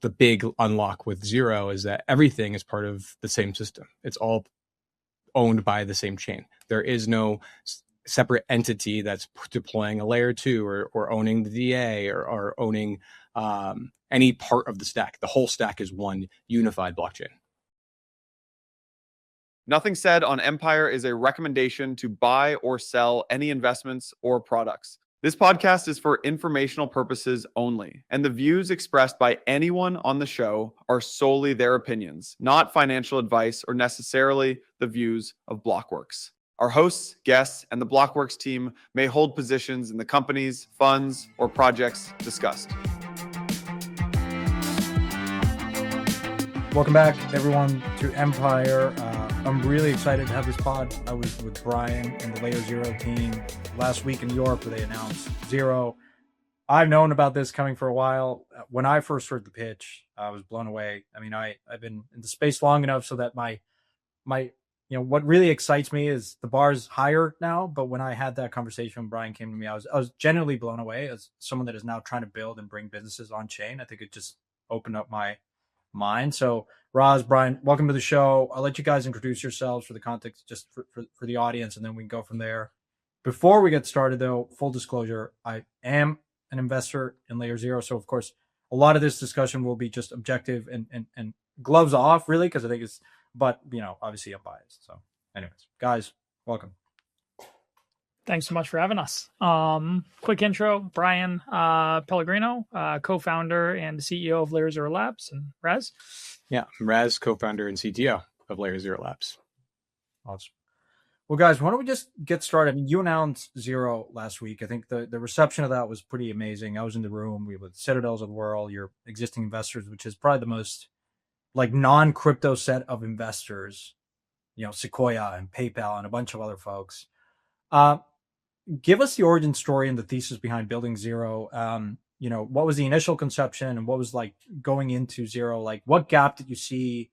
the big unlock with Zero is that everything is part of the same system. It's all owned by the same chain. There is no separate entity that's deploying a layer 2 or owning the DA or owning any part of the stack. The whole stack is one unified blockchain. Nothing said on Empire is a recommendation to buy or sell any investments or products. This podcast is for informational purposes only, and the views expressed by anyone on the show are solely their opinions, not financial advice or necessarily the views of Blockworks. Our hosts, guests, and the Blockworks team may hold positions in the companies, funds, or projects discussed. Welcome back, everyone, to Empire. I'm really excited to have this pod. I was with Bryan and the LayerZero team last week in New York where they announced Zero. I've known about this coming for a while. When I first heard the pitch, I was blown away. I mean, I've been in the space long enough so that my what really excites me is the bar's higher now. But when I had that conversation when Bryan came to me, I was genuinely blown away as someone that is now trying to build and bring businesses on chain. I think it just opened up my mind. So Raz, Bryan, welcome to the show. I'll let you guys introduce yourselves for the context, just for the audience, and then we can go from there. Before we get started, though, full disclosure, I am an investor in LayerZero. So, of course, a lot of this discussion will be just objective and gloves off, really, because I think it's, but, obviously I'm biased. So, anyways, guys, welcome. Thanks so much for having us. Quick intro, Bryan Pellegrino, co-founder and CEO of LayerZero Labs, and Raz. Yeah, I'm Raz, co-founder and CTO of LayerZero Labs. Awesome. Well, guys, why don't we just get started? I mean, you announced Zero last week. I think the reception of that was pretty amazing. I was in the room. We were with Citadels of the world, your existing investors, which is probably the most non-crypto set of investors, Sequoia and PayPal and a bunch of other folks. Give us the origin story and the thesis behind building Zero. What was the initial conception and what was going into Zero? What gap did you see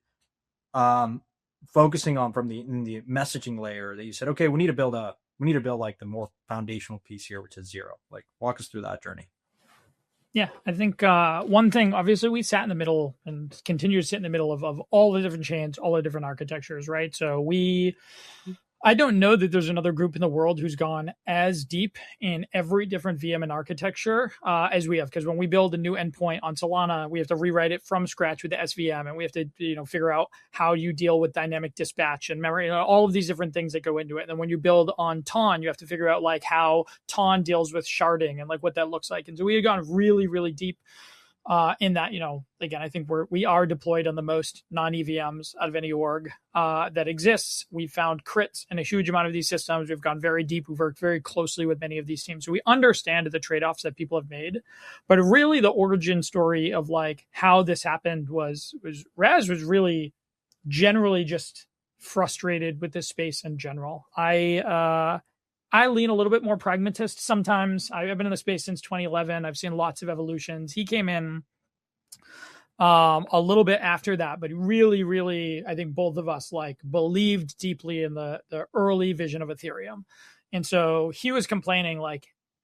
focusing on in the messaging layer that you said, okay, we need to build the more foundational piece here, which is Zero. Walk us through that journey. Yeah, I think one thing, obviously, we sat in the middle and continue to sit in the middle of all the different chains, all the different architectures, right? So I don't know that there's another group in the world who's gone as deep in every different VM and architecture as we have. Because when we build a new endpoint on Solana, we have to rewrite it from scratch with the SVM, and we have to figure out how you deal with dynamic dispatch and memory, all of these different things that go into it. And then when you build on Ton, you have to figure out how Ton deals with sharding and what that looks like. And so we had gone really, really deep in that. Again, I think we are deployed on the most non-EVMs out of any org that exists. We found crits in a huge amount of these systems. We've gone very deep. We've worked very closely with many of these teams. So we understand the trade-offs that people have made. But really the origin story of how this happened was Raz was really generally just frustrated with this space in general. I lean a little bit more pragmatist sometimes. I've been in the space since 2011. I've seen lots of evolutions. He came in a little bit after that, but really, really, I think both of us believed deeply in the early vision of Ethereum. And so he was complaining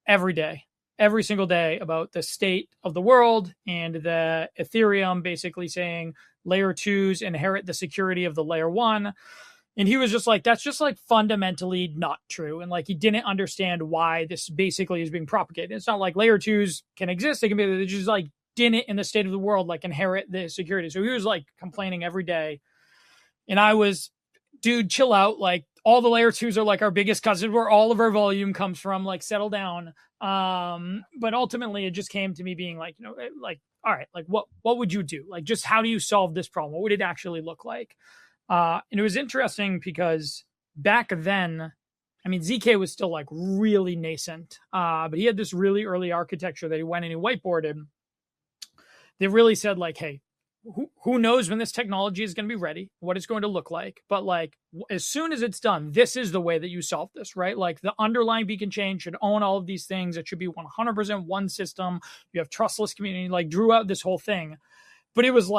every day, every single day about the state of the world and the Ethereum basically saying layer 2s inherit the security of the layer 1. And he was just that's just fundamentally not true. And he didn't understand why this basically is being propagated. It's not layer 2s can exist. They can be, they just didn't in the state of the world, inherit the security. So he was complaining every day. And I was, dude, chill out. All the layer 2s are our biggest cousin where all of our volume comes from, settle down. But ultimately it just came to me being all right, what would you do? Just how do you solve this problem? What would it actually look like? And it was interesting because back then, I mean, ZK was still really nascent, but he had this really early architecture that he went and he whiteboarded. They really said hey, who knows when this technology is going to be ready, what it's going to look like. But as soon as it's done, this is the way that you solve this, right? The underlying beacon chain should own all of these things. It should be 100% one system. You have trustless community, drew out this whole thing. But it was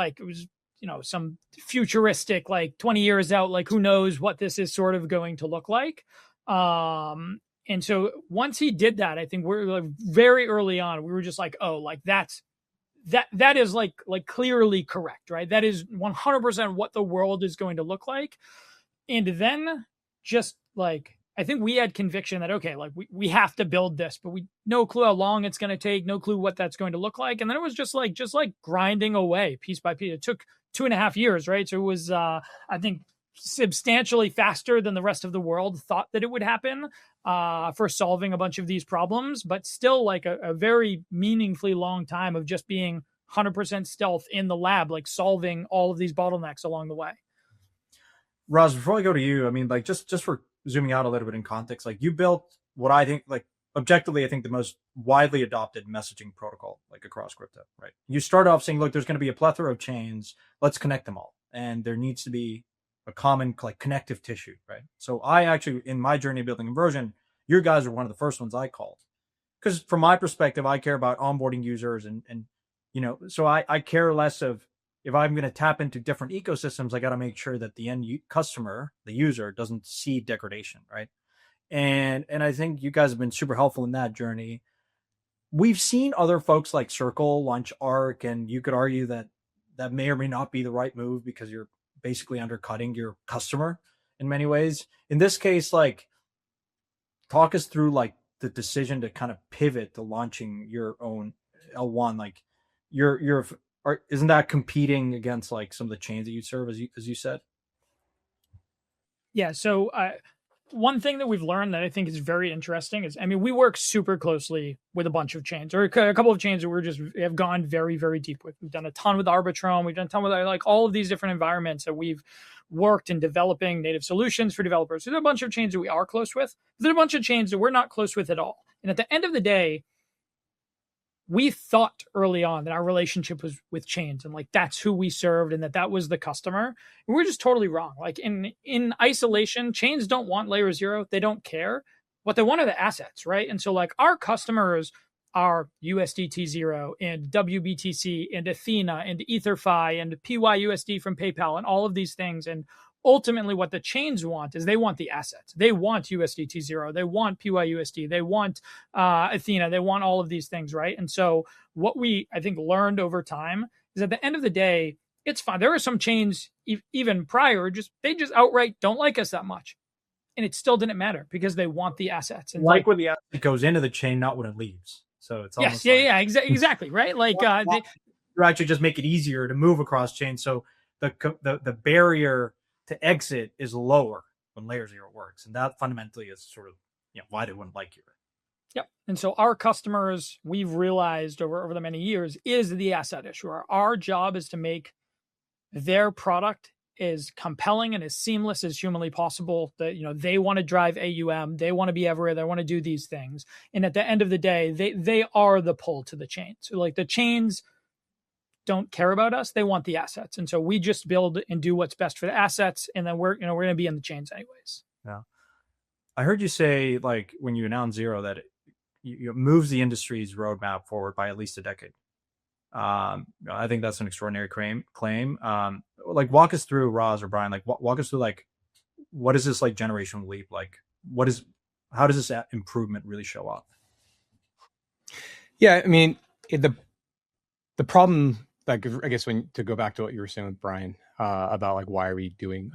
some futuristic, 20 years out, who knows what this is sort of going to look like. And so once he did that, I think we're very early on, we were just that is like clearly correct, right? That is 100% what the world is going to look like. And then just like, I think we had conviction that, okay, like we have to build this, but we no clue how long it's going to take, no clue what that's going to look like. And then it was just like grinding away piece by piece. It took 2.5 years, right? So it was, I think, substantially faster than the rest of the world thought that it would happen for solving a bunch of these problems, but still like a very meaningfully long time of just being 100% stealth in the lab, like solving all of these bottlenecks along the way. Raz, before I go to you, I mean, like just for zooming out a little bit in context, like you built what I think, like objectively, I think the most widely adopted messaging protocol, like across crypto, right? You start off saying, look, there's going to be a plethora of chains. Let's connect them all. And there needs to be a common like connective tissue, right? So I actually, in my journey of building Inversion, your guys are one of the first ones I called. Because from my perspective, I care about onboarding users and so I care less of, if I'm going to tap into different ecosystems, I got to make sure that the end customer, the user, doesn't see degradation, right? And I think you guys have been super helpful in that journey. We've seen other folks like Circle launch Arc, and you could argue that may or may not be the right move because you're basically undercutting your customer in many ways. In this case, like, talk us through like the decision to kind of pivot to launching your own L1. Like, isn't that competing against like some of the chains that you serve, as you said? Yeah. So one thing that we've learned that I think is very interesting is, I mean, we work super closely with a bunch of chains, or a couple of chains that we have gone very, very deep with. We've done a ton with Arbitrum. We've done a ton with like all of these different environments that we've worked in developing native solutions for developers. So there are a bunch of chains that we are close with. There are a bunch of chains that we're not close with at all. And at the end of the day, we thought early on that our relationship was with chains and like that's who we served and that was the customer. And we're just totally wrong. Like in isolation, chains don't want LayerZero. They don't care. What they want are the assets, right? And so like our customers are USDT0 and WBTC and Athena and EtherFi and PYUSD from PayPal and all of these things. And ultimately what the chains want is they want the assets. They want USDT0. They want PYUSD. They want Athena. They want all of these things, right? And so what we, I think, learned over time is at the end of the day, it's fine. There are some chains even prior, they just outright don't like us that much. And it still didn't matter because they want the assets. And like when the asset goes into the chain, not when it leaves. So it's almost exactly, right? Like you actually just make it easier to move across chains. So the barrier to exit is lower when LayerZero works. And that fundamentally is sort of why they wouldn't like you. Yep. And so our customers, we've realized over the many years, is the asset issuer. Our job is to make their product as compelling and as seamless as humanly possible. That they want to drive AUM, they want to be everywhere, they want to do these things. And at the end of the day, they are the pull to the chain. So like the chains don't care about us, they want the assets. And so we just build and do what's best for the assets, and then we're going to be in the chains anyways. Yeah. I heard you say, like, when you announced Zero, that it moves the industry's roadmap forward by at least a decade. I think that's an extraordinary claim. Like, walk us through, Raz or Bryan, like walk us through, like, what is this like generational leap? Like, how does this improvement really show up? Yeah, I mean, the problem, like, I guess to go back to what you were saying with Bryan about like why are we doing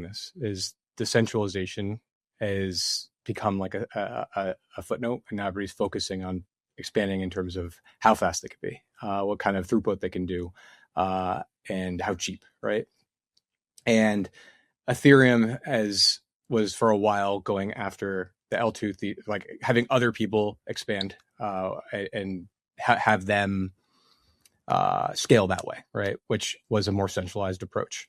this, is decentralization has become like a footnote, and now everybody's focusing on expanding in terms of how fast they could be, what kind of throughput they can do, and how cheap, right? And Ethereum was for a while going after the L2, like having other people expand and have them scale that way, right? Which was a more centralized approach.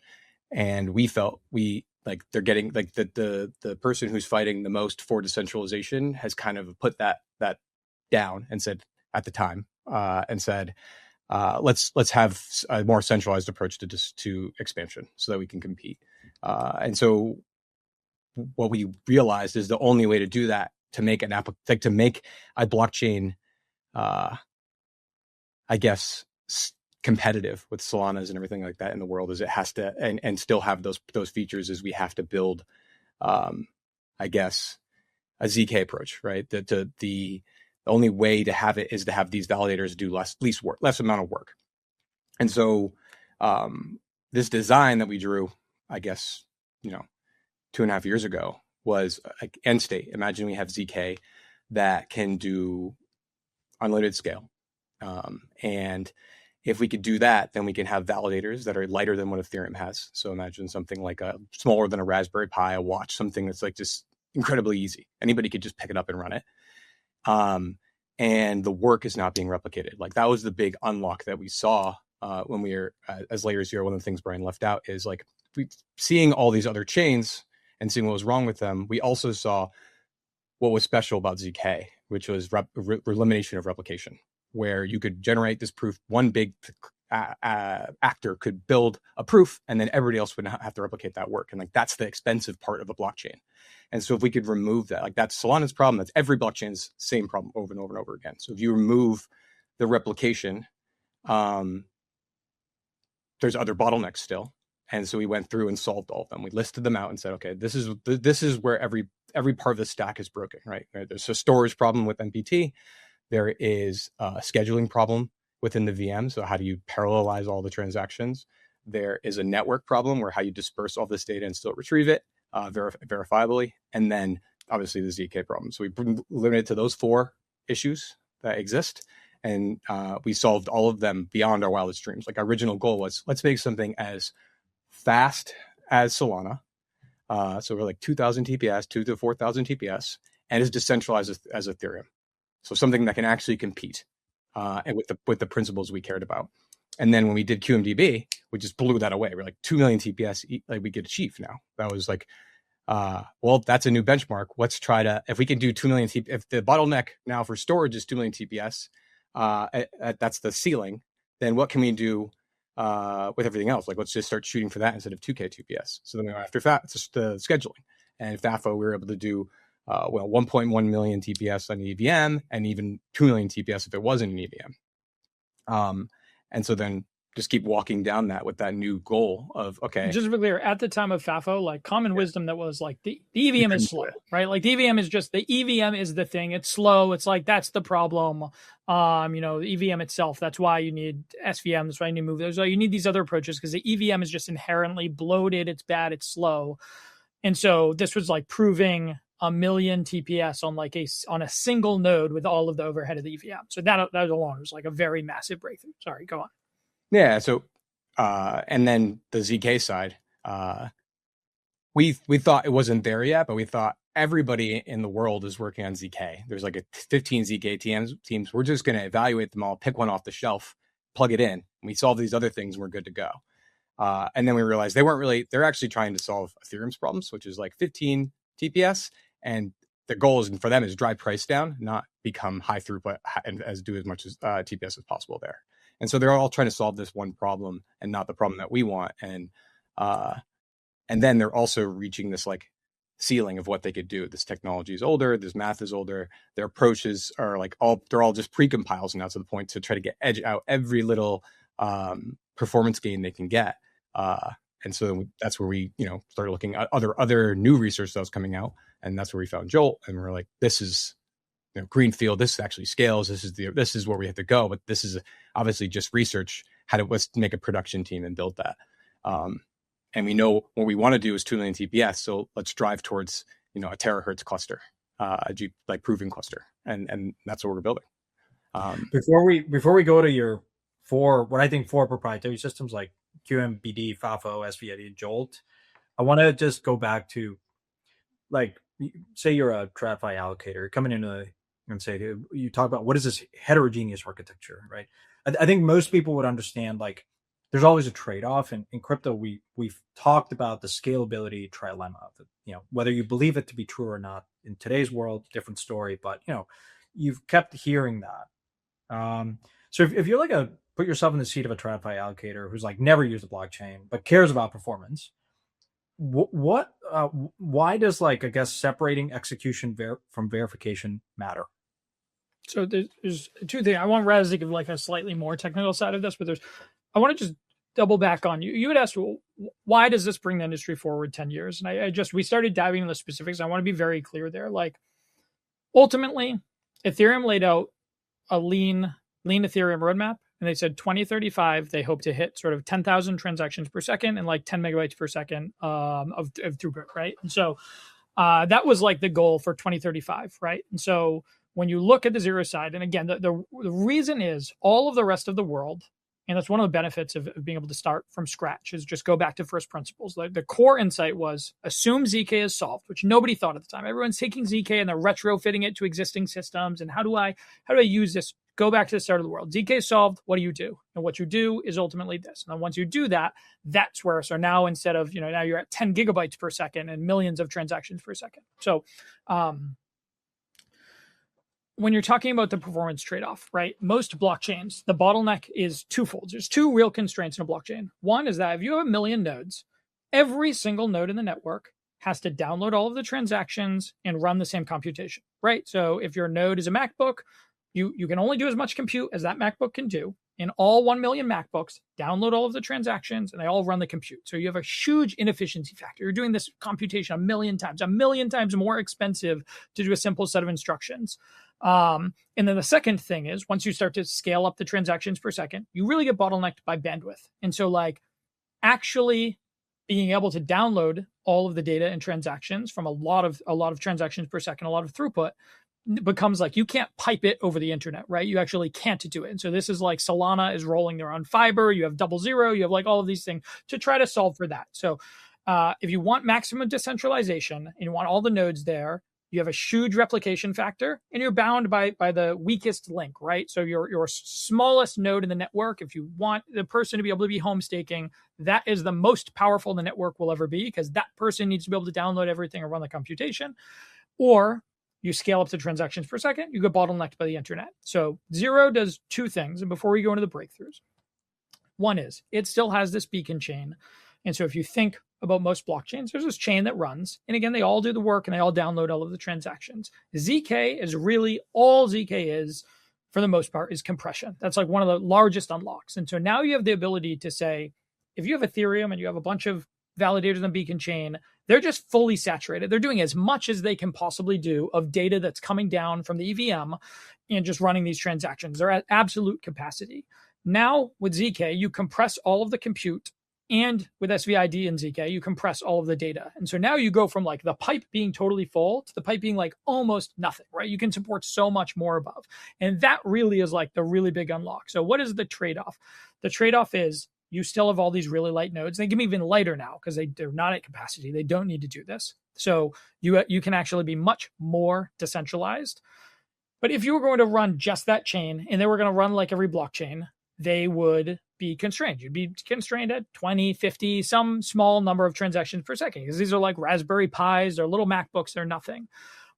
And we felt they're getting like the person who's fighting the most for decentralization has kind of put that down and said at the time and said, let's have a more centralized approach to expansion so that we can compete. And so what we realized is the only way to do that, to make to make a blockchain, I guess, competitive with Solanas and everything like that in the world, is it has to and still have those features, is we have to build, I guess, a ZK approach, right? The The only way to have it is to have these validators do less amount of work. And so this design that we drew, I guess, 2.5 years ago was like end state. Imagine we have ZK that can do unlimited scale. And if we could do that, then we can have validators that are lighter than what Ethereum has. So imagine something like smaller than a Raspberry Pi, a watch, something that's like just incredibly easy. Anybody could just pick it up and run it. And the work is not being replicated. Like that was the big unlock that we saw when we were as LayerZero. One of the things Bryan left out is like seeing all these other chains and seeing what was wrong with them. We also saw what was special about ZK, which was elimination of replication, where you could generate this proof. One big actor could build a proof, and then everybody else would not have to replicate that work. And like that's the expensive part of a blockchain. And so if we could remove that, like that's Solana's problem. That's every blockchain's same problem over and over and over again. So if you remove the replication, there's other bottlenecks still. And so we went through and solved all of them. We listed them out and said, okay, this is where every part of the stack is broken, right? There's a storage problem with MPT. There is a scheduling problem within the VM. So how do you parallelize all the transactions? There is a network problem where how you disperse all this data and still retrieve it verifiably. And then obviously the ZK problem. So we limited to those 4 issues that exist. And we solved all of them beyond our wildest dreams. Like our original goal was, let's make something as fast as Solana. So we're like 2,000 TPS, 2,000 to 4,000 TPS, and as decentralized as Ethereum. So something that can actually compete and with the principles we cared about. And then when we did QMDB, we just blew that away. We're like 2 million TPS, like we could achieve now. That was like, well, that's a new benchmark. Let's try to, if we can do 2 million TPS, if the bottleneck now for storage is 2 million TPS, that's the ceiling, then what can we do with everything else? Like, let's just start shooting for that instead of 2K TPS. So then we go after it's just the scheduling. And FAFO, we were able to do 1.1 million TPS on EVM and even 2 million TPS if it wasn't an EVM. And so then just keep walking down that with that new goal of, okay. Just to be clear, at the time of FAFO, like common wisdom that was like the EVM is slow, right? Like the EVM is just the EVM is the thing. It's slow. It's like, that's the problem. The EVM itself, that's why you need SVM. That's why you need move. That's why you need these other approaches, because the EVM is just inherently bloated. It's bad. It's slow. And so this was like proving 1 million TPS on a single node with all of the overhead of the EVM. So that alone was like a very massive breakthrough. Sorry, go on. Yeah. So, and then the ZK side, we thought it wasn't there yet, but we thought everybody in the world is working on ZK. There's like 15 ZK teams. We're just going to evaluate them all, pick one off the shelf, plug it in. We solve these other things. We're good to go. And then we realized they're actually trying to solve Ethereum's problems, which is like 15 TPS. And the goal is for them is drive price down, not become high throughput and do as much as TPS as possible there. And so they're all trying to solve this one problem and not the problem that we want. And then they're also reaching this like ceiling of what they could do. This technology is older. This math is older. Their approaches are like they're all just pre-compiles now to the point to try to edge out every little performance gain they can get. And so that's where we, started looking at other new research that was coming out. And that's where we found Jolt. And we're like, this is, greenfield. This actually scales. This is where we have to go. But this is obviously just research. Let's make a production team and build that. And we know what we want to do is 2 million TPS. So let's drive towards, a terahertz cluster, like proving cluster. And that's what we're building. Before we go to your four proprietary systems like QMBD, FAFO, SVID, and Jolt, I want to just go back to, like, say you're a TradFi allocator coming in and say, you talk about what is this heterogeneous architecture, right? I think most people would understand, like, there's always a trade-off. And in crypto, we've talked about the scalability trilemma of it. Whether you believe it to be true or not in today's world, different story. But you've kept hearing that. So if you're like put yourself in the seat of a TradFi allocator who's like never used a blockchain but cares about performance, why does, like, I guess, separating execution from verification matter? So there's two things. I want Raz to give like a slightly more technical side of this, but I want to just double back on you. You had asked, well, why does this bring the industry forward 10 years? And we started diving into the specifics. I want to be very clear there. Like, ultimately, Ethereum laid out a lean Ethereum roadmap, and they said 2035 they hope to hit sort of 10,000 transactions per second and like 10 megabytes per second of throughput, right? And so that was like the goal for 2035, right? And so when you look at the Zero side, and again, the reason is all of the rest of the world, and that's one of the benefits of being able to start from scratch, is just go back to first principles. The core insight was assume ZK is solved, which nobody thought at the time. Everyone's taking ZK and they're retrofitting it to existing systems. And how do I use this? Go back to the start of the world. ZK is solved. What do you do? And what you do is ultimately this. And then once you do that, that's where, so now instead of, now you're at 10 gigabytes per second and millions of transactions per second. So, when you're talking about the performance trade-off, right? Most blockchains, the bottleneck is twofold. There's two real constraints in a blockchain. One is that if you have a million nodes, every single node in the network has to download all of the transactions and run the same computation, right? So if your node is a MacBook, you can only do as much compute as that MacBook can do. In all 1 million MacBooks, download all of the transactions and they all run the compute. So you have a huge inefficiency factor. You're doing this computation a million times more expensive to do a simple set of instructions. And then the second thing is once you start to scale up the transactions per second, you really get bottlenecked by bandwidth. And so like actually being able to download all of the data and transactions from a lot of transactions per second, a lot of throughput, becomes like you can't pipe it over the internet, right? You actually can't do it. And so this is like Solana is rolling their own fiber. You have LayerZero. You have like all of these things to try to solve for that. So if you want maximum decentralization and you want all the nodes there, you have a huge replication factor and you're bound by the weakest link, right? So your smallest node in the network, if you want the person to be able to be home staking, that is the most powerful the network will ever be because that person needs to be able to download everything and run the computation. Or you scale up the transactions per second, you get bottlenecked by the internet. So Zero does two things. And before we go into the breakthroughs, one is it still has this beacon chain. And so if you think about most blockchains, there's this chain that runs. And again, they all do the work and they all download all of the transactions. ZK is really all ZK is, for the most part, is compression. That's like one of the largest unlocks. And so now you have the ability to say, if you have Ethereum and you have a bunch of validators on beacon chain, they're just fully saturated. They're doing as much as they can possibly do of data that's coming down from the EVM and just running these transactions. They're at absolute capacity. Now with ZK, you compress all of the compute, and with SVID and ZK, you compress all of the data. And so now you go from like the pipe being totally full to the pipe being like almost nothing, right? You can support so much more above. And that really is like the really big unlock. So what is the trade-off? The trade-off is you still have all these really light nodes. They can be even lighter now because they're not at capacity. They don't need to do this. So you can actually be much more decentralized. But if you were going to run just that chain and they were going to run like every blockchain, they would be constrained. You'd be constrained at 20, 50, some small number of transactions per second because these are like Raspberry Pis, they're little MacBooks, they're nothing.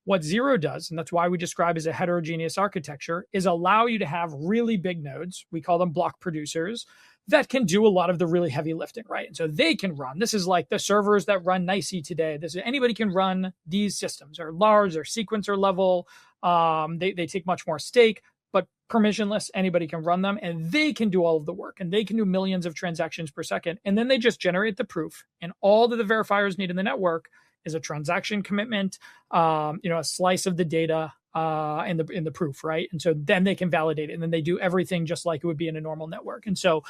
What Zero does, and that's why we describe as a heterogeneous architecture, is allow you to have really big nodes. We call them block producers that can do a lot of the really heavy lifting, right? And so they can run. This is like the servers that run NICE today. Anybody can run these systems. They're large, they're sequencer level. They take much more stake, but permissionless. Anybody can run them, and they can do all of the work, and they can do millions of transactions per second. And then they just generate the proof, and all that the verifiers need in the network is a transaction commitment, a slice of the data, in the proof, right? And so then they can validate it, and then they do everything just like it would be in a normal network. And so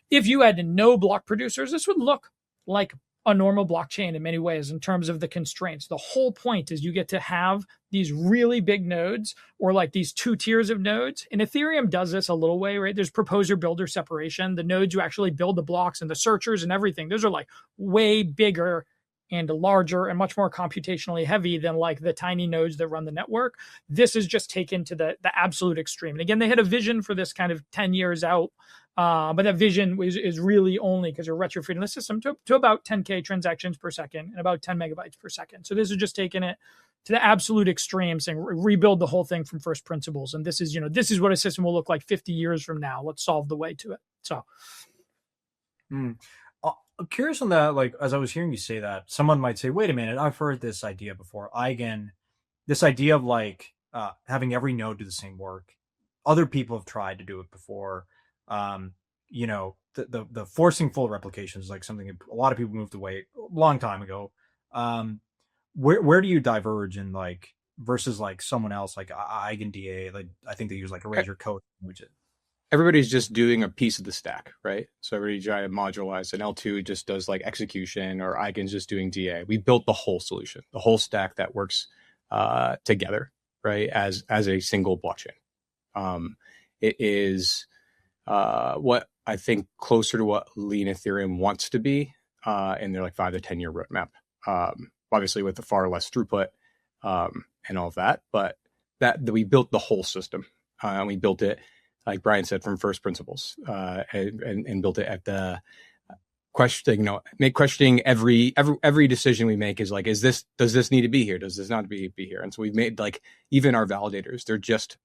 if you had no block producers, this would look like a normal blockchain in many ways in terms of the constraints. The whole point is you get to have these really big nodes or like these two tiers of nodes. And Ethereum does this a little way, right? There's proposer builder separation. The nodes who actually build the blocks and the searchers and everything, those are like way bigger and larger and much more computationally heavy than like the tiny nodes that run the network. This is just taken to the absolute extreme. And again, they had a vision for this kind of 10 years out. But that vision is really only because you're retrofitting the system to about 10K transactions per second and about 10 megabytes per second. So this is just taking it to the absolute extreme, saying rebuild the whole thing from first principles. And this is what a system will look like 50 years from now. Let's solve the way to it. So. I'm curious on that. Like, as I was hearing you say that, someone might say, wait a minute, I've heard this idea before. This idea of like having every node do the same work. Other people have tried to do it before. The forcing full replication is like something a lot of people moved away a long time ago. Where do you diverge in like versus like someone else like EigenDA? Like I think they use like a Razor code widget. Everybody's just doing a piece of the stack, right? So everybody try to modularize, and L2 just does like execution, or Eigen's just doing DA. We built the whole solution, the whole stack that works together, right? As a single blockchain. It is what I think closer to what Lean Ethereum wants to be in their like 5 to 10 year roadmap. Obviously with the far less throughput and all of that, but that we built the whole system, and we built it, like Bryan said, from first principles, and built it at the questioning every decision we make is like, does this need to be here? Does this not be here? And so we've made like even our validators, they're just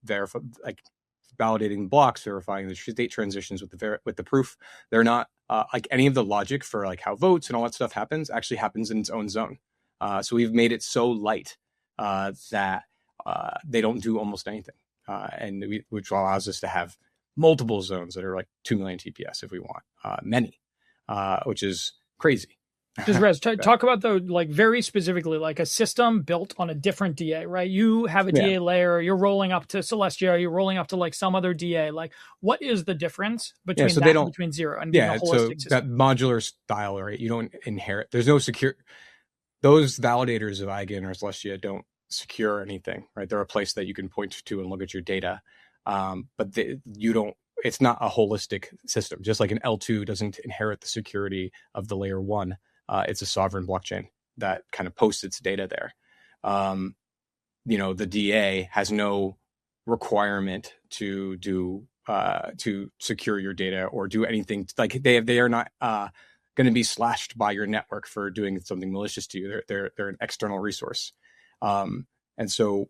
validating blocks, verifying the state transitions with the proof. They're not like any of the logic for like how votes and all that stuff actually happens in its own zone. So we've made it so light that they don't do almost anything. Which allows us to have multiple zones that are like 2 million TPS if we want, many, which is crazy. Just Raz, talk about though, like very specifically, like a system built on a different DA, right? You have a DA layer, you're rolling up to Celestia, you're rolling up to like some other DA. Like, what is the difference between between Zero and being a holistic system? That modular style, right? You don't inherit. There's no secure. Those validators of Eigen or Celestia don't secure anything, right? They're a place that you can point to and look at your data, but you don't. It's not a holistic system. Just like an L2 doesn't inherit the security of the layer 1. It's a sovereign blockchain that kind of posts its data there. The DA has no requirement to do to secure your data or do anything. Like they are not going to be slashed by your network for doing something malicious to you. They're an external resource. And so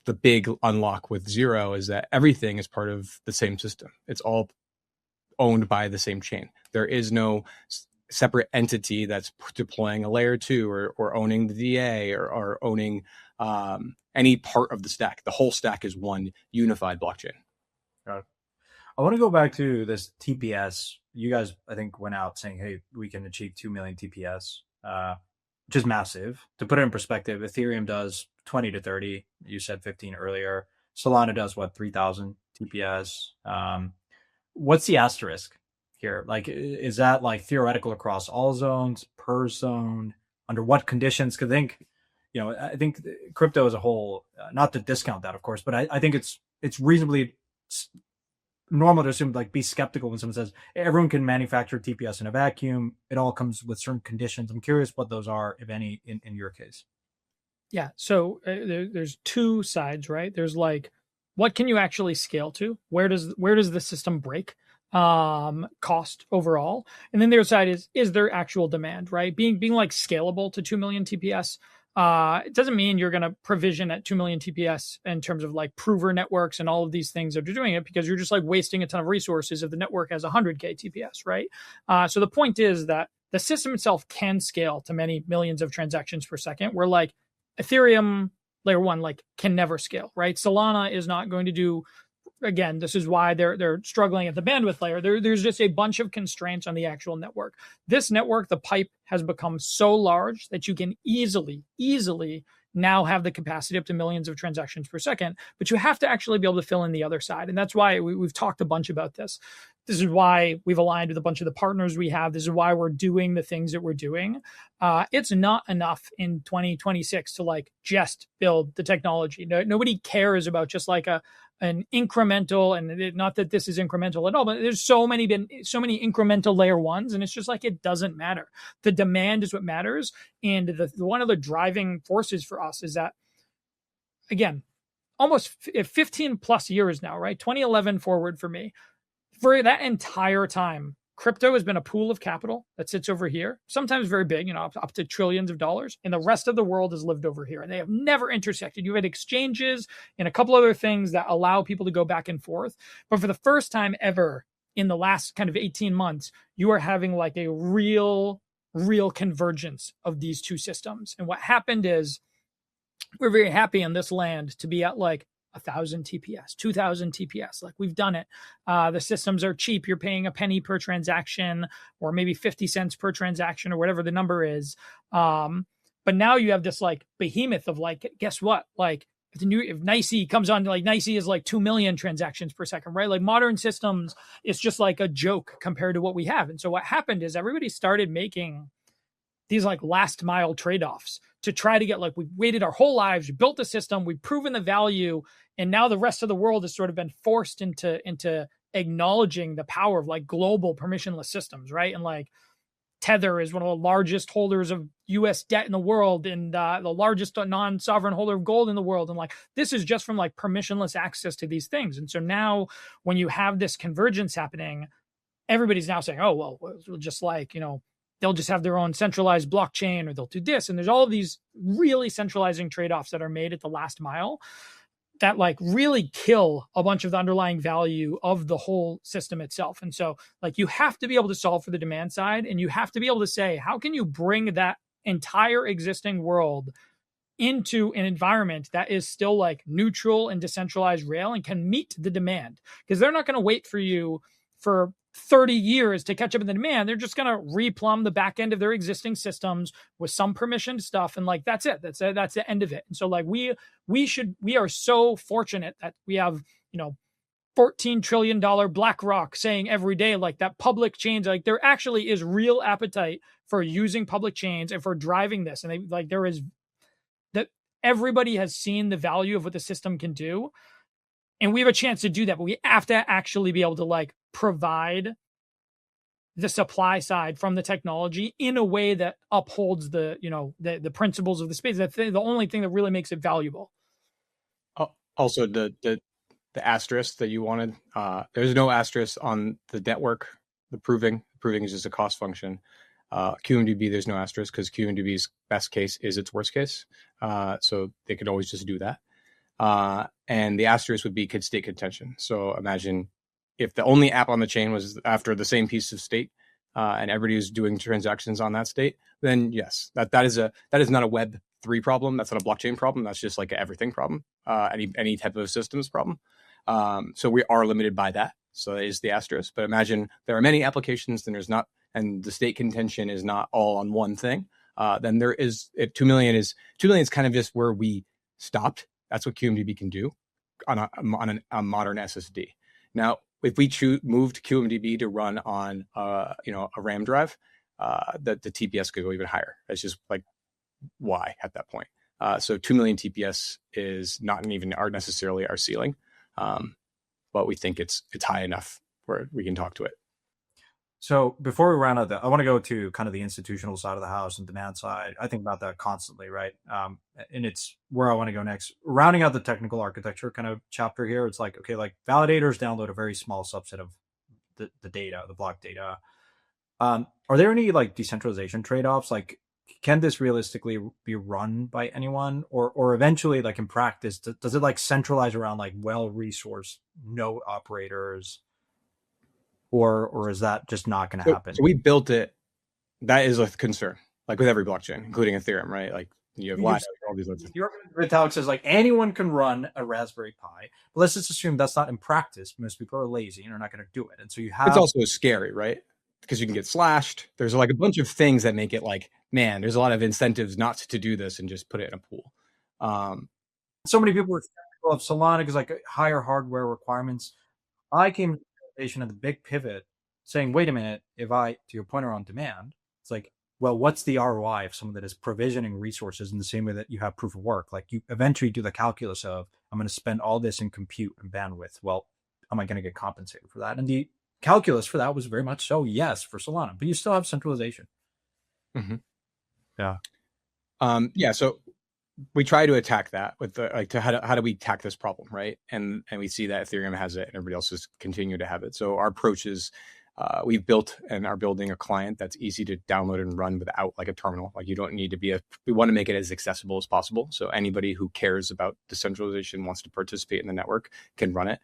the big unlock with Zero is that everything is part of the same system. It's all owned by the same chain. There is no separate entity that's deploying a layer 2 or owning the DA or owning any part of the stack. The whole stack is one unified blockchain. I want to go back to this TPS. You guys, I think, went out saying, hey, we can achieve 2 million TPS, which is massive. To put it in perspective, Ethereum does 20 to 30. You said 15 earlier. Solana does, 3,000 TPS. What's the asterisk here? Like, is that like theoretical across all zones, per zone, under what conditions? Because I think crypto as a whole, not to discount that, of course, but I think it's reasonably normal to assume, like, be skeptical when someone says everyone can manufacture TPS in a vacuum. It all comes with certain conditions. I'm curious what those are, if any, in your case. Yeah. So there's two sides, right? There's like, what can you actually scale to? Where does the system break? Cost overall. And then the other side is there actual demand, right? Being like scalable to 2 million TPS. It doesn't mean you're going to provision at 2 million TPS in terms of like prover networks and all of these things that you're doing it, because you're just like wasting a ton of resources if the network has 100K TPS, right? So the point is that the system itself can scale to many millions of transactions per second, where like Ethereum layer 1 like can never scale, right? Solana is not going to do. Again, this is why they're struggling at the bandwidth layer. There's just a bunch of constraints on the actual network. This network, the pipe, has become so large that you can easily now have the capacity up to millions of transactions per second, but you have to actually be able to fill in the other side. And that's why we've talked a bunch about this. This is why we've aligned with a bunch of the partners we have. This is why we're doing the things that we're doing. It's not enough in 2026 to like just build the technology. Nobody cares about just like an incremental, and not that this is incremental at all, but there's so many incremental layer 1s, and it's just like, it doesn't matter. The demand is what matters. And one of the driving forces for us is that, again, almost 15 plus years now, right? 2011 forward for me. For that entire time, crypto has been a pool of capital that sits over here, sometimes very big, up to trillions of dollars, and the rest of the world has lived over here, and they have never intersected. You've had exchanges and a couple other things that allow people to go back and forth. But for the first time ever in the last kind of 18 months, you are having like a real convergence of these two systems. And what happened is we're very happy in this land to be at like 1,000 TPS, 2,000 TPS. Like, we've done it. The systems are cheap. You're paying a penny per transaction, or maybe 50 cents per transaction, or whatever the number is. But now you have this like behemoth of like, guess what? Like if NYSE comes on, like NYSE is like 2 million transactions per second, right? Like modern systems, it's just like a joke compared to what we have. And so what happened is everybody started making these like last mile trade-offs to try to get, like, we waited our whole lives, we built a system, we've proven the value, and now the rest of the world has sort of been forced into acknowledging the power of like global permissionless systems, right? And like Tether is one of the largest holders of US debt in the world, and the largest non-sovereign holder of gold in the world. And like, this is just from like permissionless access to these things. And so now when you have this convergence happening, everybody's now saying, oh, well, we'll just like, they'll just have their own centralized blockchain, or they'll do this. And there's all of these really centralizing trade-offs that are made at the last mile that like really kill a bunch of the underlying value of the whole system itself. And so like, you have to be able to solve for the demand side, and you have to be able to say, how can you bring that entire existing world into an environment that is still like neutral and decentralized rail and can meet the demand? Because they're not going to wait for you for 30 years to catch up in the demand. They're just going to replumb the back end of their existing systems with some permissioned stuff. And like, that's it. That's the end of it. And so like, we are so fortunate that we have, $14 trillion BlackRock saying every day, like, that public chains, like, there actually is real appetite for using public chains and for driving this. And there is that everybody has seen the value of what the system can do. And we have a chance to do that, but we have to actually be able to like provide the supply side from the technology in a way that upholds the principles of the space. That's the only thing that really makes it valuable. Also, the asterisk that you wanted, there's no asterisk on the network. The proving is just a cost function. QMDB, there's no asterisk because QMDB's best case is its worst case. So they could always just do that. And the asterisk would be state contention. So imagine if the only app on the chain was after the same piece of state, and everybody was doing transactions on that state, then yes, that is not a Web3 problem. That's not a blockchain problem. That's just like an everything problem, any type of systems problem. So we are limited by that. So that is the asterisk. But imagine there are many applications, then there's not, and the state contention is not all on one thing. Then there is, 2 million is kind of just where we stopped. That's what QMDB can do on a modern SSD. Now, if we moved QMDB to run on a RAM drive, the TPS could go even higher. That's just like why at that point. So 2 million TPS is not even necessarily our ceiling, but we think it's high enough where we can talk to it. So before we round out I want to go to kind of the institutional side of the house and demand side. I think about that constantly, right? And it's where I want to go next. Rounding out the technical architecture kind of chapter here, it's like, okay, like validators download a very small subset of the data, the block data. Are there any like decentralization trade-offs? Like, can this realistically be run by anyone, or eventually, like in practice, does it like centralize around like well-resourced node operators? Or is that just not going to happen? So we built it. That is a concern, like with every blockchain, including Ethereum, right? Like you have all these other things. Your Vitalik says like anyone can run a Raspberry Pi, but let's just assume that's not in practice. Most people are lazy and are not going to do it, and so you have. It's also scary, right? Because you can get slashed. There's like a bunch of things that make it like, man, there's a lot of incentives not to do this and just put it in a pool. So many people were skeptical of Solana because like higher hardware requirements. I came to the big pivot saying, wait a minute, if I, to your point around demand, it's like, well, what's the ROI of someone that is provisioning resources in the same way that you have proof of work? Like you eventually do the calculus of, I'm going to spend all this in compute and bandwidth. Well, am I going to get compensated for that? And the calculus for that was very much so yes for Solana, but you still have centralization. Mm-hmm. Yeah. So we try to attack that with how do we attack this problem, right? And we see that Ethereum has it and everybody else is continue to have it. So our approach is we've built and are building a client that's easy to download and run without like a terminal. Like you don't need to we want to make it as accessible as possible. So anybody who cares about decentralization, wants to participate in the network can run it.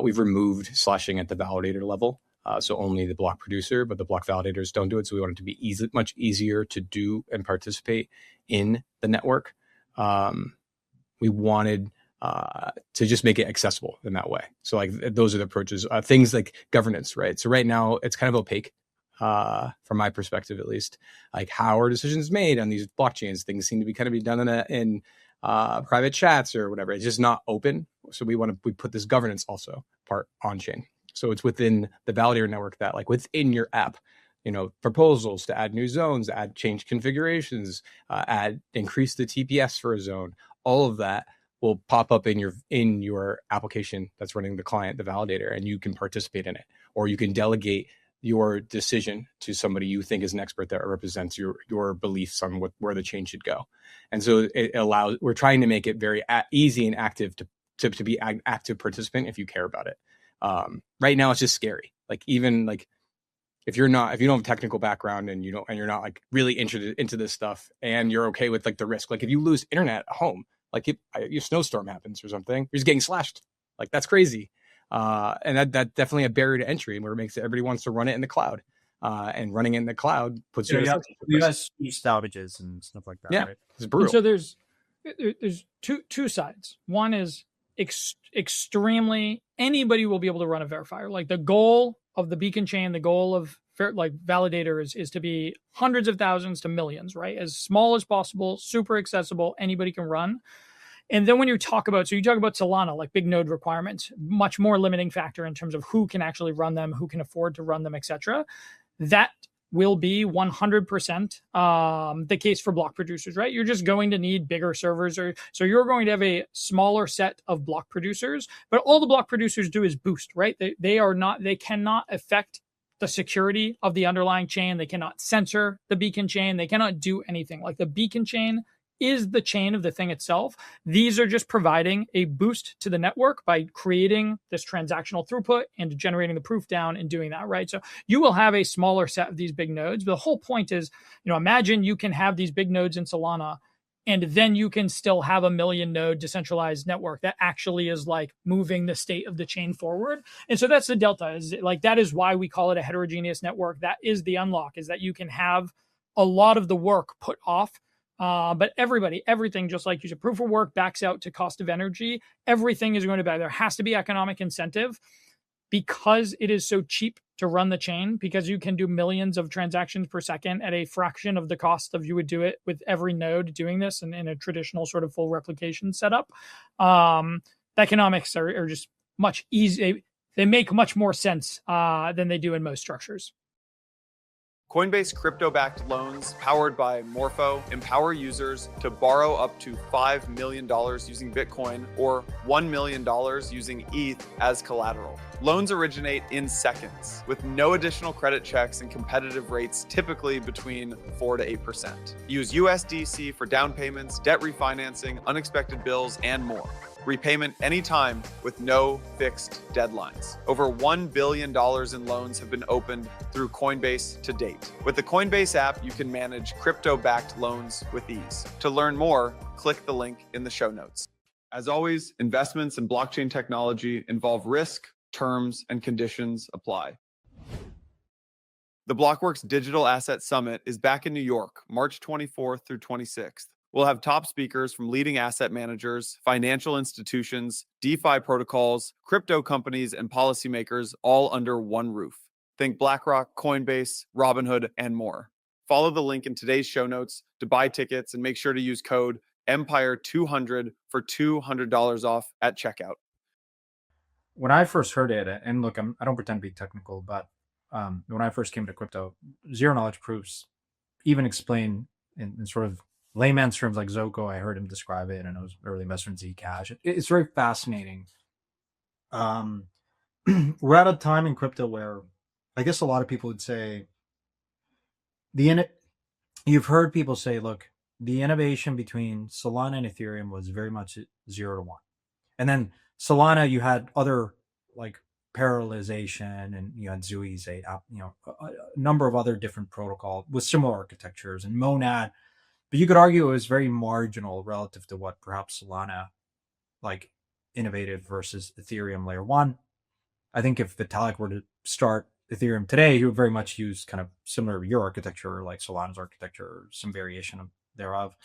We've removed slashing at the validator level. So only the block producer, but the block validators don't do it. So we want it to be much easier to do and participate in the network. We wanted to just make it accessible in that way. So like those are the approaches. Things like governance, right? So right now it's kind of opaque. from my perspective at least. Like, how are decisions made on these blockchains? Things seem to be kind of be done in private chats or whatever. It's just not open. So we put this governance also part on chain. So it's within the validator network that, like, within your app, proposals to add new zones, add change configurations, increase the TPS for a zone. All of that will pop up in your application that's running the client, the validator, and you can participate in it, or you can delegate your decision to somebody you think is an expert that represents your beliefs on where the chain should go. And so we're trying to make it very easy and active to be an active participant if you care about it. Right now it's just scary. Like, even like, if you don't have a technical background and you're not like really interested into this stuff, and you're okay with like the risk, like if you lose internet at home, like if your snowstorm happens or something, you're just getting slashed. Like, that's crazy. And that definitely a barrier to entry, where it makes everybody wants to run it in the cloud. And running in the cloud puts you guys use outages and stuff like that. Yeah, right? It's brutal. And so there's two sides. One is extremely anybody will be able to run a verifier. Like, the goal of the beacon chain, the goal of validators is to be hundreds of thousands to millions, right? As small as possible, super accessible, anybody can run. And then when you talk about Solana, like big node requirements, much more limiting factor in terms of who can actually run them, who can afford to run them, etc. That will be 100% the case for block producers, right? You're just going to need bigger servers, so you're going to have a smaller set of block producers, but all the block producers do is boost, right? They cannot affect the security of the underlying chain. They cannot censor the beacon chain. They cannot do anything. Like, the beacon chain is the chain of the thing itself. These are just providing a boost to the network by creating this transactional throughput and generating the proof down and doing that, right? So you will have a smaller set of these big nodes. But the whole point is, imagine you can have these big nodes in Solana, and then you can still have a 1 million node decentralized network that actually is like moving the state of the chain forward. And so that's the delta. That is why we call it a heterogeneous network. That is the unlock, is that you can have a lot of the work put off. But everything, just like you said, proof of work backs out to cost of energy. Everything is going to back. There has to be economic incentive, because it is so cheap to run the chain, because you can do millions of transactions per second at a fraction of the cost of you would do it with every node doing this in a traditional sort of full replication setup. The economics are just much easier. They make much more sense than they do in most structures. Coinbase crypto-backed loans powered by Morpho empower users to borrow up to $5 million using Bitcoin or $1 million using ETH as collateral. Loans originate in seconds with no additional credit checks and competitive rates, typically between 4 to 8%. Use USDC for down payments, debt refinancing, unexpected bills, and more. Repayment anytime with no fixed deadlines. Over $1 billion in loans have been opened through Coinbase to date. With the Coinbase app, you can manage crypto-backed loans with ease. To learn more, click the link in the show notes. As always, investments in blockchain technology involve risk, terms, and conditions apply. The Blockworks Digital Asset Summit is back in New York, March 24th through 26th. We'll have top speakers from leading asset managers, financial institutions, DeFi protocols, crypto companies, and policymakers, all under one roof. Think BlackRock, Coinbase, Robinhood, and more. Follow the link in today's show notes to buy tickets, and make sure to use code EMPIRE200 for $200 off at checkout. When I first heard it, and look, I don't pretend to be technical, but when I first came to crypto, zero knowledge proofs even explain in sort of layman's terms, like Zoko, I heard him describe it, and it was early investment in Zcash. It's very fascinating. We're at a time in crypto where I guess a lot of people would say you've heard people say, look, the innovation between Solana and Ethereum was very much 0 to 1. And then Solana, you had other like parallelization, and you had Zui's a number of other different protocols with similar architectures, and Monad. But you could argue it was very marginal relative to what perhaps Solana like innovated versus Ethereum layer 1. I think if Vitalik were to start Ethereum today, he would very much use kind of similar to your architecture, like Solana's architecture, or some variation thereof.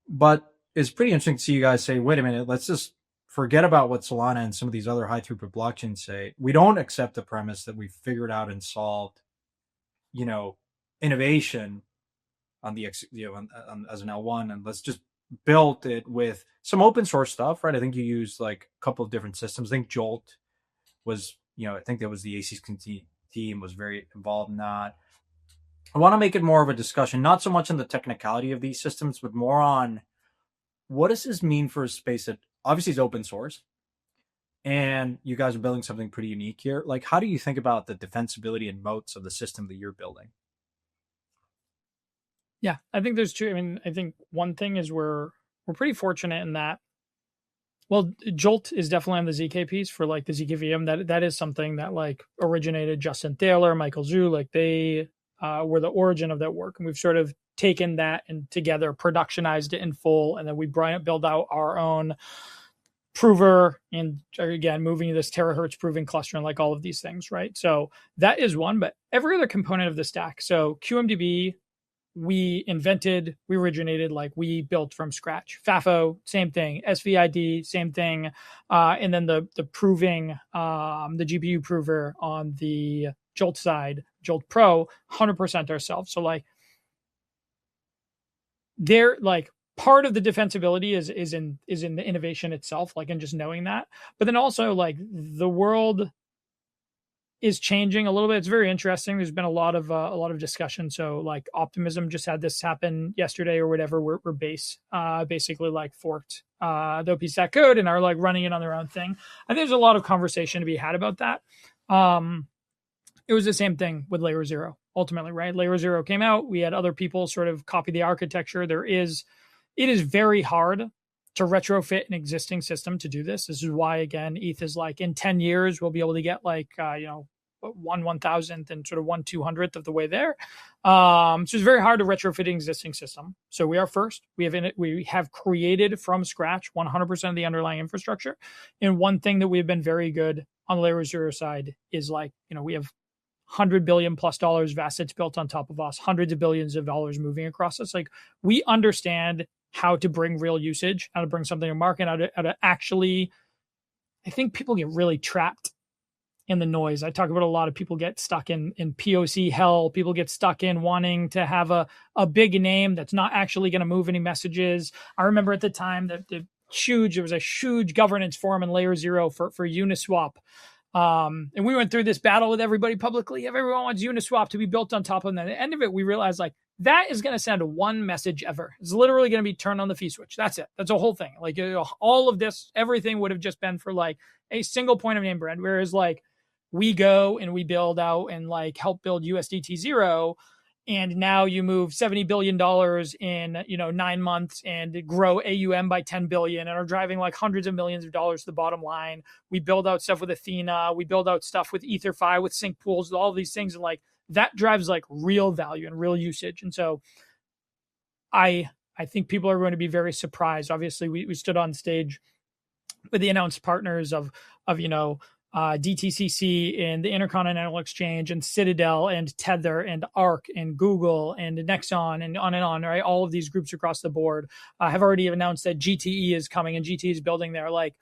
But it's pretty interesting to see you guys say, wait a minute, let's just forget about what Solana and some of these other high throughput blockchains say. We don't accept the premise that we figured out and solved innovation on the as an L1, and let's just build it with some open source stuff, right? I think you used like a couple of different systems. I think Jolt was, I think that was the AC's team was very involved in that. I want to make it more of a discussion, not so much on the technicality of these systems, but more on what does this mean for a space that obviously is open source, and you guys are building something pretty unique here. Like, how do you think about the defensibility and moats of the system that you're building? Yeah, I think there's two. I mean, I think one thing is we're pretty fortunate in that. Well, Jolt is definitely on the ZK piece for like the ZK VM. That is something that like originated Justin Thaler, Michael Zhu, like they were the origin of that work, and we've sort of taken that and together productionized it in full, and then we build out our own prover, and again moving to this terahertz proving cluster and like all of these things, right? So that is one, but every other component of the stack. So QMDB, we invented, we originated, like we built from scratch. FAFO, same thing. SVID, same thing. And then the proving, the GPU prover on the Jolt side, Jolt Pro, 100% ourselves. So like they're like part of the defensibility is in the innovation itself, like in just knowing that. But then also like the world is changing a little bit. It's very interesting. There's been a lot of discussion. So like Optimism just had this happen yesterday or whatever. We're base basically like forked the OP code and are like running it on their own thing. I think there's a lot of conversation to be had about that. It was the same thing with LayerZero ultimately, right? LayerZero came out. We had other people sort of copy the architecture. It is very hard to retrofit an existing system to do this. This is why, again, ETH is like in 10 years, we'll be able to get like, 1/1000th and sort of 1/200th of the way there. So it's very hard to retrofit an existing system. So we are first. We have created from scratch 100% of the underlying infrastructure. And one thing that we've been very good on the LayerZero side is like, we have $100 billion+ of assets built on top of us, hundreds of billions of dollars moving across us. Like we understand how to bring real usage, how to bring something to market, how to actually, I think people get really trapped in the noise. I talk about a lot of people get stuck in POC hell. People get stuck in wanting to have a big name that's not actually going to move any messages. I remember at the time that there was a huge governance forum in LayerZero for Uniswap. And we went through this battle with everybody publicly. Everyone wants Uniswap to be built on top of them. At the end of it, we realized like that is going to send one message ever. It's literally going to be turn on the fee switch. That's it. That's a whole thing. Like all of this, everything would have just been for like a single point of name brand. Whereas like we go and we build out and like help build USDT Zero. And now you move $70 billion in 9 months and grow AUM by 10 billion and are driving like hundreds of millions of dollars to the bottom line. We build out stuff with Athena. We build out stuff with EtherFi, with sync pools, with all of these things. And like that drives like real value and real usage. And so I think people are going to be very surprised. Obviously, we stood on stage with the announced partners of DTCC and the Intercontinental Exchange and Citadel and Tether and Arc and Google and Nexon and on, right? All of these groups across the board have already announced that GTE is coming and GTE is building there. Like,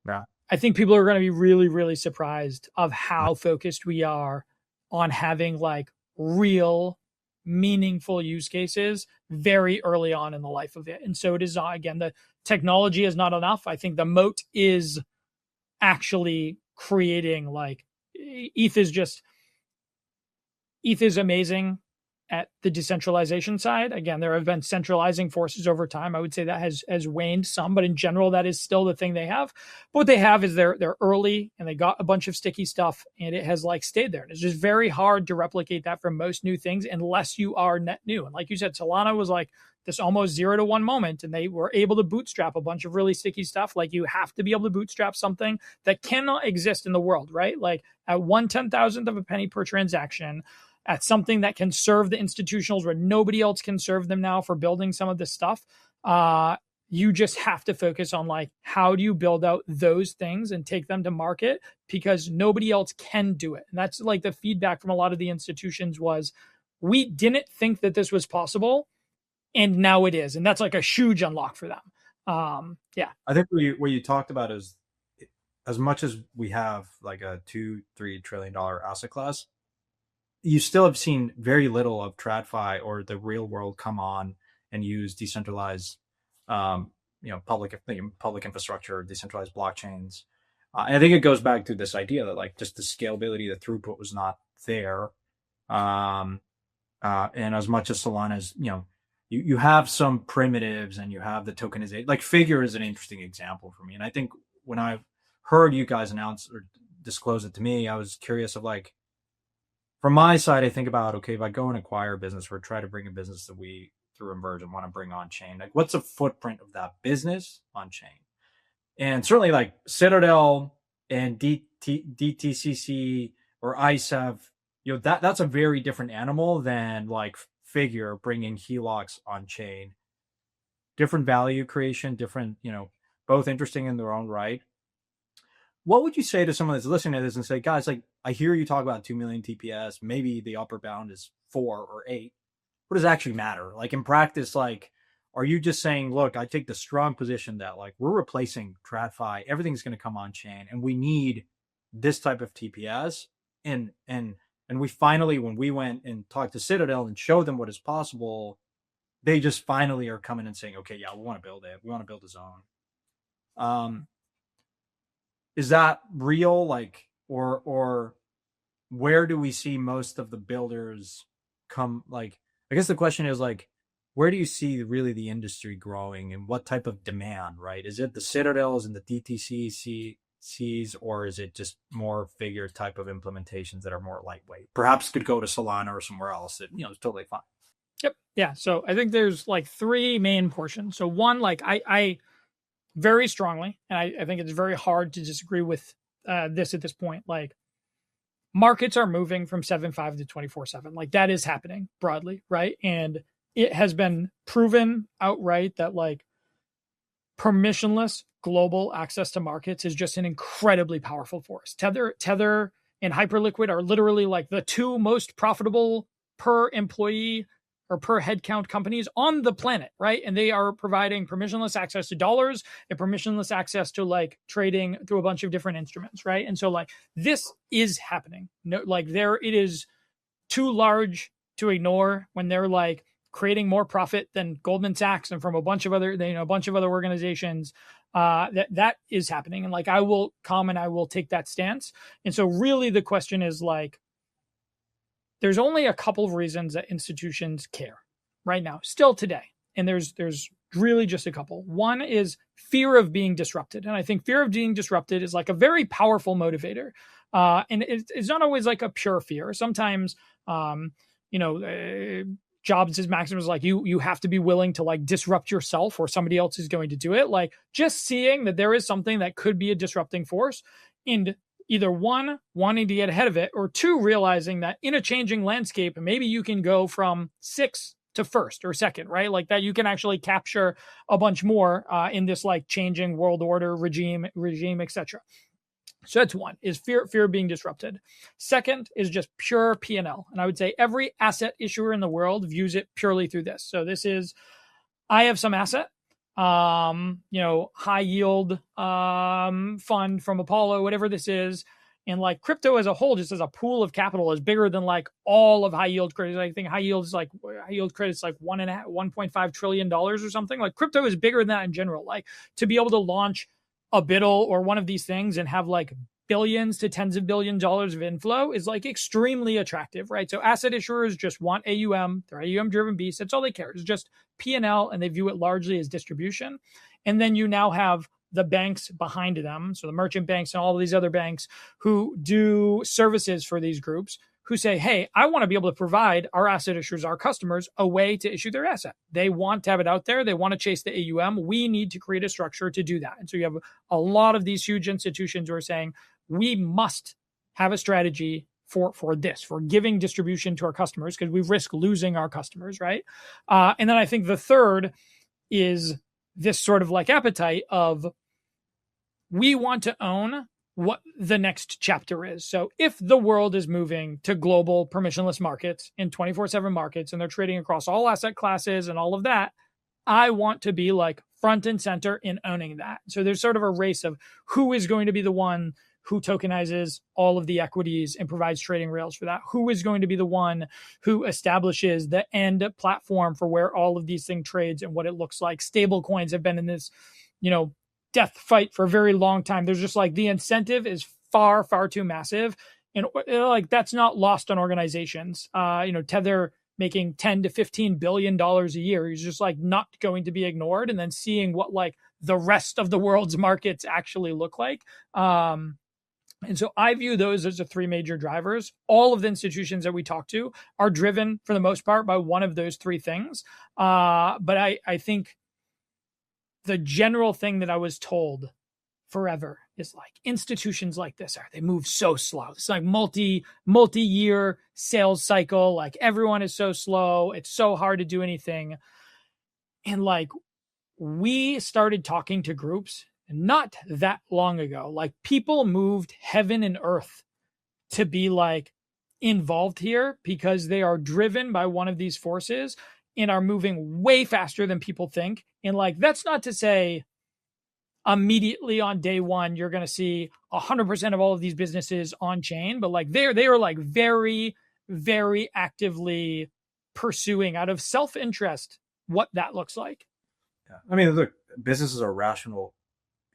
yeah. I think people are going to be really, really surprised of how focused we are on having like real meaningful use cases very early on in the life of it. And so it is not, again, the technology is not enough. I think the moat is actually creating like ETH is amazing at the decentralization side. Again, there have been centralizing forces over time. I would say that has waned some, but in general, that is still the thing they have. But what they have is they're early and they got a bunch of sticky stuff and it has like stayed there. And it's just very hard to replicate that for most new things unless you are net new. And like you said, Solana was like this almost 0 to 1 moment, and they were able to bootstrap a bunch of really sticky stuff. Like you have to be able to bootstrap something that cannot exist in the world, right? Like at 1/10,000th of a penny per transaction, at something that can serve the institutionals where nobody else can serve them now for building some of this stuff. You just have to focus on like, how do you build out those things and take them to market, because nobody else can do it. And that's like the feedback from a lot of the institutions was, we didn't think that this was possible, and now it is. And that's like a huge unlock for them. Yeah. I think what you talked about is, as much as we have like a $2-3 trillion asset class, you still have seen very little of TradFi or the real world come on and use decentralized, public infrastructure, decentralized blockchains. And I think it goes back to this idea that like just the scalability, the throughput was not there. And as much as Solana is, you have some primitives and you have the tokenization. Like Figure is an interesting example for me. And I think when I heard you guys announce or disclose it to me, I was curious of like, from my side, I think about, okay, if I go and acquire a business or try to bring a business that we through Emerge want to bring on chain, like what's the footprint of that business on chain? And certainly like Citadel and DTCC or ICEF, that's a very different animal than like Figure bringing HELOCs on chain. Different value creation, different, both interesting in their own right. What would you say to someone that's listening to this and say, guys, like, I hear you talk about 2 million TPS, maybe the upper bound is 4 or 8. What does it actually matter? Like in practice, like, are you just saying, look, I take the strong position that like we're replacing TradFi, everything's going to come on chain and we need this type of TPS. And we finally, when we went and talked to Citadel and showed them what is possible, they just finally are coming and saying, okay, yeah, we want to build it. We want to build a zone. Is that real? Like, or where do we see most of the builders come? Like, I guess the question is like, where do you see really the industry growing and what type of demand, right? Is it the Citadels and the DTCCs, or is it just more Figure type of implementations that are more lightweight? Perhaps could go to Solana or somewhere else that, is totally fine. Yep. Yeah. So I think there's like 3 main portions. So one, like I very strongly, and I think it's very hard to disagree with this at this point. Like markets are moving from 7/5 to 24/7. Like that is happening broadly, right? And it has been proven outright that like permissionless global access to markets is just an incredibly powerful force. Tether and Hyperliquid are literally like the 2 most profitable per employee or per headcount companies on the planet, right? And they are providing permissionless access to dollars and permissionless access to like trading through a bunch of different instruments, right? And so like this is happening. No, like it is too large to ignore when they're like creating more profit than Goldman Sachs and from a bunch of other, organizations. That is happening. And like I will come and I will take that stance. And so really the question is like, there's only a couple of reasons that institutions care right now, still today. And there's really just a couple. One is fear of being disrupted. And I think fear of being disrupted is like a very powerful motivator. And it's not always like a pure fear. Sometimes, Jobs' maxim is like you have to be willing to like disrupt yourself or somebody else is going to do it. Like just seeing that there is something that could be a disrupting force and either 1, wanting to get ahead of it, or 2, realizing that in a changing landscape, maybe you can go from 6 to 1st or 2nd, right? Like that you can actually capture a bunch more in this like changing world order regime, etc. So that's one, is fear of being disrupted. Second is just pure P&L. And I would say every asset issuer in the world views it purely through this. So this is, I have some asset, high yield fund from Apollo, whatever this is. And like crypto as a whole, just as a pool of capital, is bigger than like all of high yield credit. I think high yield credit's like $1.5 trillion or something. Like crypto is bigger than that in general. Like to be able to launch a BUIDL or one of these things and have like billions to tens of billions of dollars of inflow is like extremely attractive, right? So asset issuers just want AUM. They're AUM driven beasts. That's all they care. It's just P&L, and they view it largely as distribution. And then you now have the banks behind them. So the merchant banks and all of these other banks who do services for these groups, who say, hey, I want to be able to provide our asset issuers, our customers, a way to issue their asset. They want to have it out there. They want to chase the AUM. We need to create a structure to do that. And so you have a lot of these huge institutions who are saying, we must have a strategy for this, for giving distribution to our customers, because we risk losing our customers, right? And then I think the third is this sort of like appetite of, we want to own what the next chapter is. So if the world is moving to global permissionless markets in 24/7 markets, and they're trading across all asset classes and all of that, I want to be like front and center in owning that. So there's sort of a race of who is going to be the one who tokenizes all of the equities and provides trading rails for that? Who is going to be the one who establishes the end platform for where all of these things trades and what it looks like? Stable coins have been in this, death fight for a very long time. There's just like the incentive is far, far too massive. And like that's not lost on organizations. Tether making $10 to $15 billion a year is just like not going to be ignored. And then seeing what like the rest of the world's markets actually look like. And so I view those as the three major drivers. All of the institutions that we talk to are driven for the most part by one of those three things. But I think the general thing that I was told forever is like institutions like this they move so slow. It's like multi-year sales cycle. Like everyone is so slow. It's so hard to do anything. And like we started talking to groups not that long ago. Like people moved heaven and earth to be like involved here because they are driven by one of these forces and are moving way faster than people think. And like, that's not to say immediately on day one, you're going to see 100% of all of these businesses on chain, but like they are like very, very actively pursuing out of self-interest what that looks like. Yeah. I mean, look, businesses are rational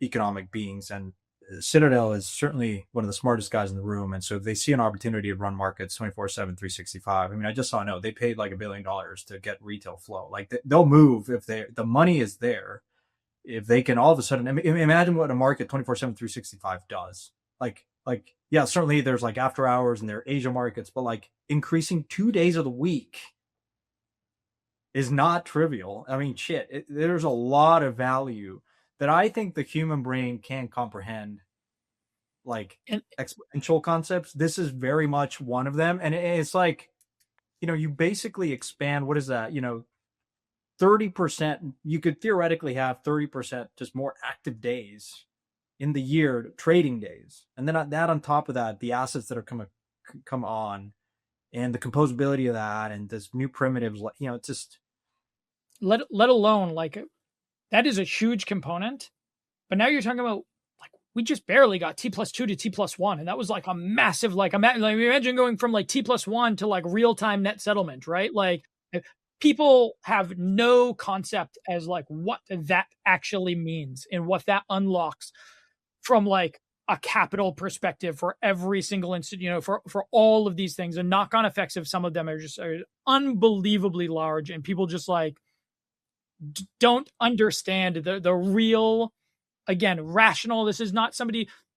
economic beings, and Citadel is certainly one of the smartest guys in the room. And so they see an opportunity to run markets 24/7, 365. I mean, I just saw a note. They paid like $1 billion to get retail flow. Like they'll move if the money is there. If they can all of a sudden, imagine what a market 24/7, 365 does. Like, yeah, certainly there's like after hours and there are Asia markets, but like increasing 2 days of the week is not trivial. I mean, shit, there's a lot of value that I think the human brain can't comprehend, like exponential concepts. This is very much one of them. And it's like, you basically expand, what is that? 30%, you could theoretically have 30% just more active days in the year, trading days. And then that on top of that, the assets that are come on and the composability of that and this new primitives, it's just let alone like that is a huge component. But now you're talking about like we just barely got T+2 to T+1, and that was like a massive imagine going from like T+1 to like real-time net settlement, right? Like people have no concept as like what that actually means and what that unlocks from like a capital perspective for every single institute, for all of these things. The knock-on effects of some of them are unbelievably large, and people just like don't understand the real, again, rational. This is not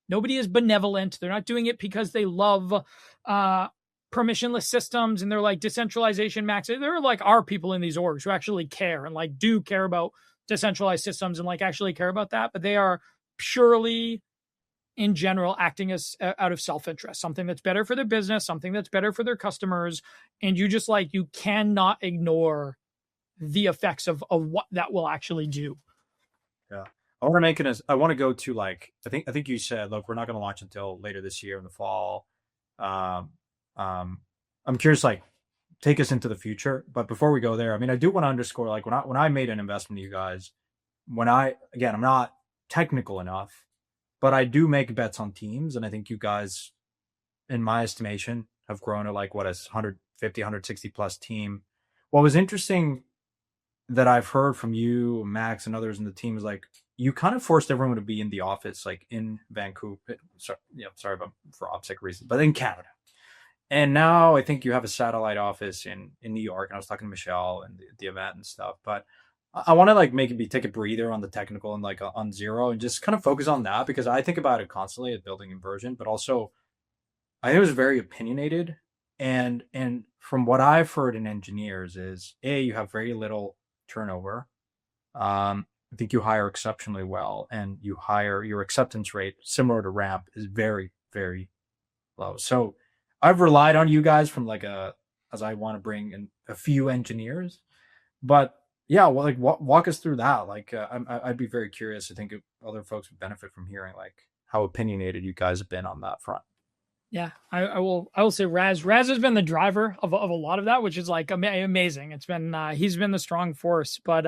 nobody is benevolent. They're not doing it because they love permissionless systems and they're like decentralization max. There are like our people in these orgs who actually care and like do care about decentralized systems and like actually care about that, but they are purely in general acting as out of self-interest, something that's better for their business, something that's better for their customers. And you just like, you cannot ignore the effects of what that will actually do. Yeah. I want to go to like, I think you said, look, we're not going to launch until later this year in the fall. I'm curious, like take us into the future, but before we go there, I mean, I do want to underscore, like when I made an investment in you guys, I'm not technical enough, but I do make bets on teams. And I think you guys, in my estimation, have grown to like what is 150, 160 plus team. What was interesting that I've heard from you, Max, and others in the team is like you kind of forced everyone to be in the office, like in Vancouver. Sorry about for OPSEC reasons, but in Canada. And now I think you have a satellite office in New York. And I was talking to Michelle and the event and stuff. But I want to like take a breather on the technical and like on Zero and just kind of focus on that, because I think about it constantly at building inversion, but also I think it was very opinionated. And from what I've heard in engineers is you have very little turnover. I think you hire exceptionally well, and your acceptance rate, similar to Ramp, is very, very low. So I've relied on you guys as I want to bring in a few engineers, but yeah, well, like walk us through that. Like I'd be very curious. I think other folks would benefit from hearing like how opinionated you guys have been on that front. Yeah, I will say Raz has been the driver of a lot of that, which is like amazing. It's been he's been the strong force. But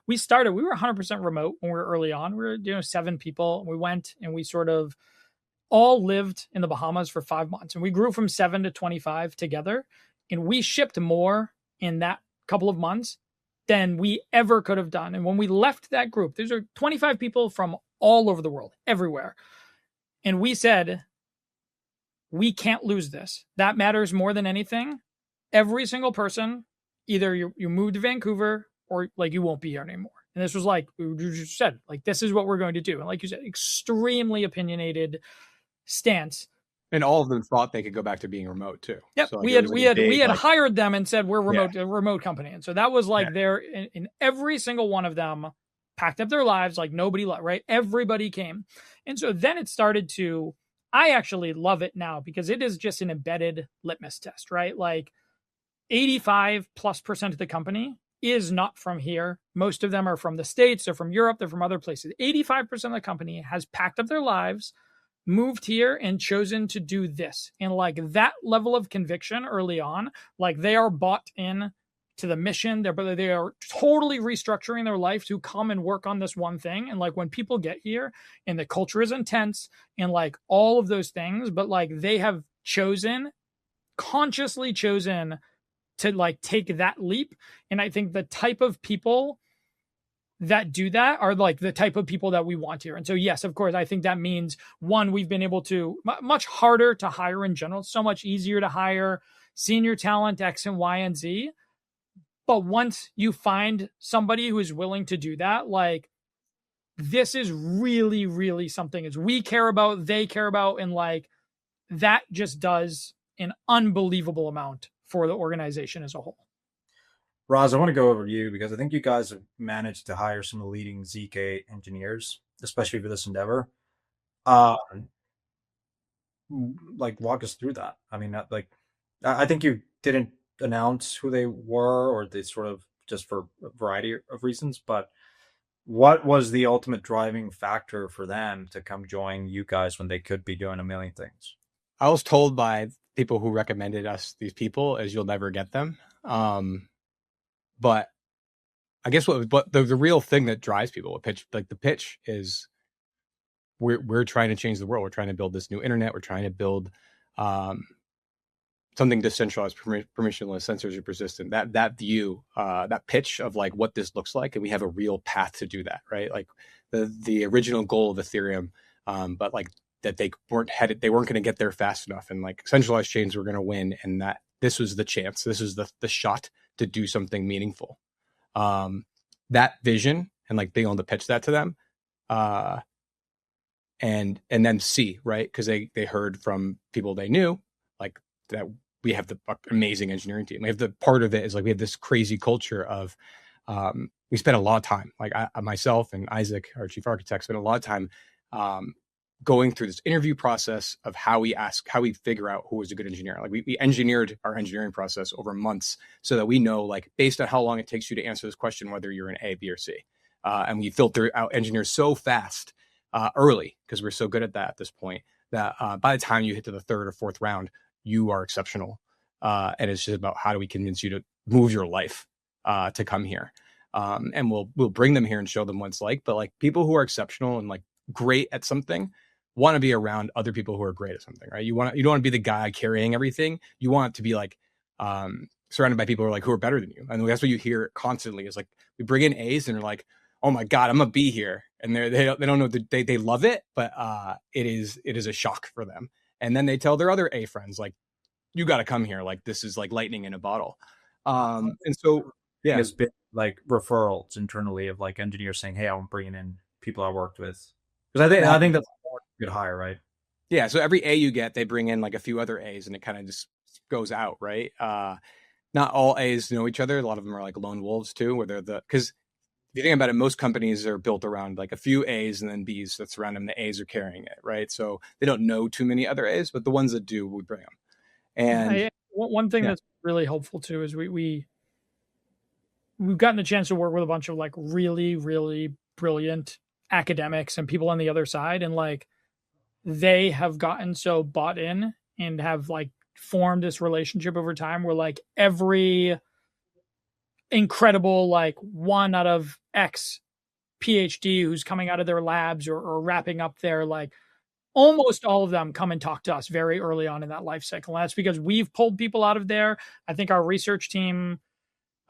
we were 100% remote when we were early on. We were 7 people. We went and we sort of all lived in the Bahamas for 5 months, and we grew from 7 to 25 together, and we shipped more in that couple of months than we ever could have done. And when we left that group, these are 25 people from all over the world, everywhere. And we said, we can't lose this. That matters more than anything. Every single person, either you move to Vancouver or like you won't be here anymore. And this was like, you just said, like, this is what we're going to do. And like you said, extremely opinionated stance. And all of them thought they could go back to being remote too. Yep. So, like, we had hired them and said, we're Yeah. a remote company. And so that was like Yeah. in every single one of them packed up their lives. Like nobody left, right? Everybody came. And so then it started to, I actually love it now because it is just an embedded litmus test, right? Like 85+% of the company is not from here. Most of them are from the States, they're from Europe, they're from other places. 85% of the company has packed up their lives, moved here, and chosen to do this. And like that level of conviction early on, like they are bought in to the mission. They are totally restructuring their life to come and work on this one thing. And like when people get here and the culture is intense and like all of those things, but like they have consciously chosen to like take that leap. And I think the type of people that do that are like the type of people that we want here. And so, yes, of course, I think that means one, we've been able to much harder to hire in general. It's so much easier to hire senior talent X and Y and Z. But once you find somebody who is willing to do that, like this is really, really something is we care about, they care about, and like that just does an unbelievable amount for the organization as a whole. Raz, I want to go over to you because I think you guys have managed to hire some of the leading ZK engineers, especially for this endeavor. Like, walk us through that. I mean, like, I think you didn't announce who they were, or they sort of just for a variety of reasons. But what was the ultimate driving factor for them to come join you guys when they could be doing a million things? I was told by people who recommended us these people as you'll never get them. But I guess what the real thing that drives people, the pitch is we're trying to change the world. We're trying to build this new internet. We're trying to build something decentralized, permissionless, censorship resistant. That view, that pitch of like what this looks like, and we have a real path to do that, right? Like the original goal of Ethereum, but like that they weren't going to get there fast enough, and like centralized chains were going to win, and that this was the chance, this was the shot to do something meaningful. That vision and like being able to pitch that to them, and then see, right? Because they heard from people they knew, like that we have the amazing engineering team. We have the part of it is like we have this crazy culture of we spent a lot of time, like myself and Isaac, our chief architect, spent a lot of time going through this interview process of how we figure out who is a good engineer. Like we engineered our engineering process over months so that we know, like, based on how long it takes you to answer this question, whether you're an A, B, or C. And we filter out engineers so fast early because we're so good at that at this point that by the time you hit to the third or fourth round, you are exceptional. And it's just about how do we convince you to move your life to come here. And we'll bring them here and show them what it's like. But like people who are exceptional and like great at something want to be around other people who are great at something, right? You don't want to be the guy carrying everything. You want to be like surrounded by people who are better than you. And that's what you hear constantly is like we bring in A's and they're like, oh my God, I'm gonna be here. And they don't know they love it, but it is a shock for them. And then they tell their other A friends, like, you got to come here. Like this is like lightning in a bottle. And so yeah, it's been like referrals internally of like engineers saying, hey, I'm bringing in people I worked with. Because I think that's a good hire, right? Yeah. So every A you get, they bring in like a few other A's and it kind of just goes out, right? Not all A's know each other. A lot of them are like lone wolves too, where because if you think about it, most companies are built around like a few A's and then B's that surround them. The A's are carrying it, right? So they don't know too many other A's, but the ones that do, we bring them. And one thing that's really helpful too is we've gotten a chance to work with a bunch of like really, really brilliant academics and people on the other side, and like they have gotten so bought in and have like formed this relationship over time where like every incredible like 1 out of X PhD who's coming out of their labs or wrapping up their like almost all of them come and talk to us very early on in that life cycle. And that's because we've pulled people out of there. I think our research team,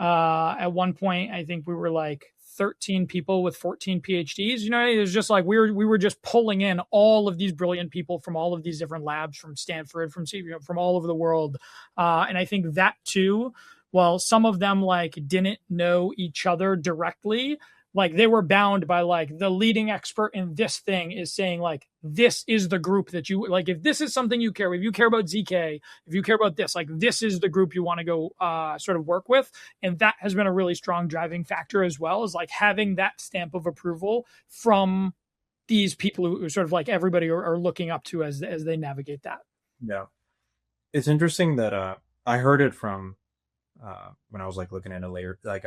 at one point, I think we were like 13 people with 14 PhDs. You know, it was just like we were just pulling in all of these brilliant people from all of these different labs, from Stanford, from all over the world. And I think that too, while some of them like didn't know each other directly, like they were bound by like the leading expert in this thing is saying like, this is the group that you like. If this is something you care, if you care about ZK, if you care about this, like this is the group you want to go sort of work with. And that has been a really strong driving factor as well, is like having that stamp of approval from these people who sort of like everybody are looking up to as they navigate that. Yeah. It's interesting that I heard it from when I was like looking at a layer, like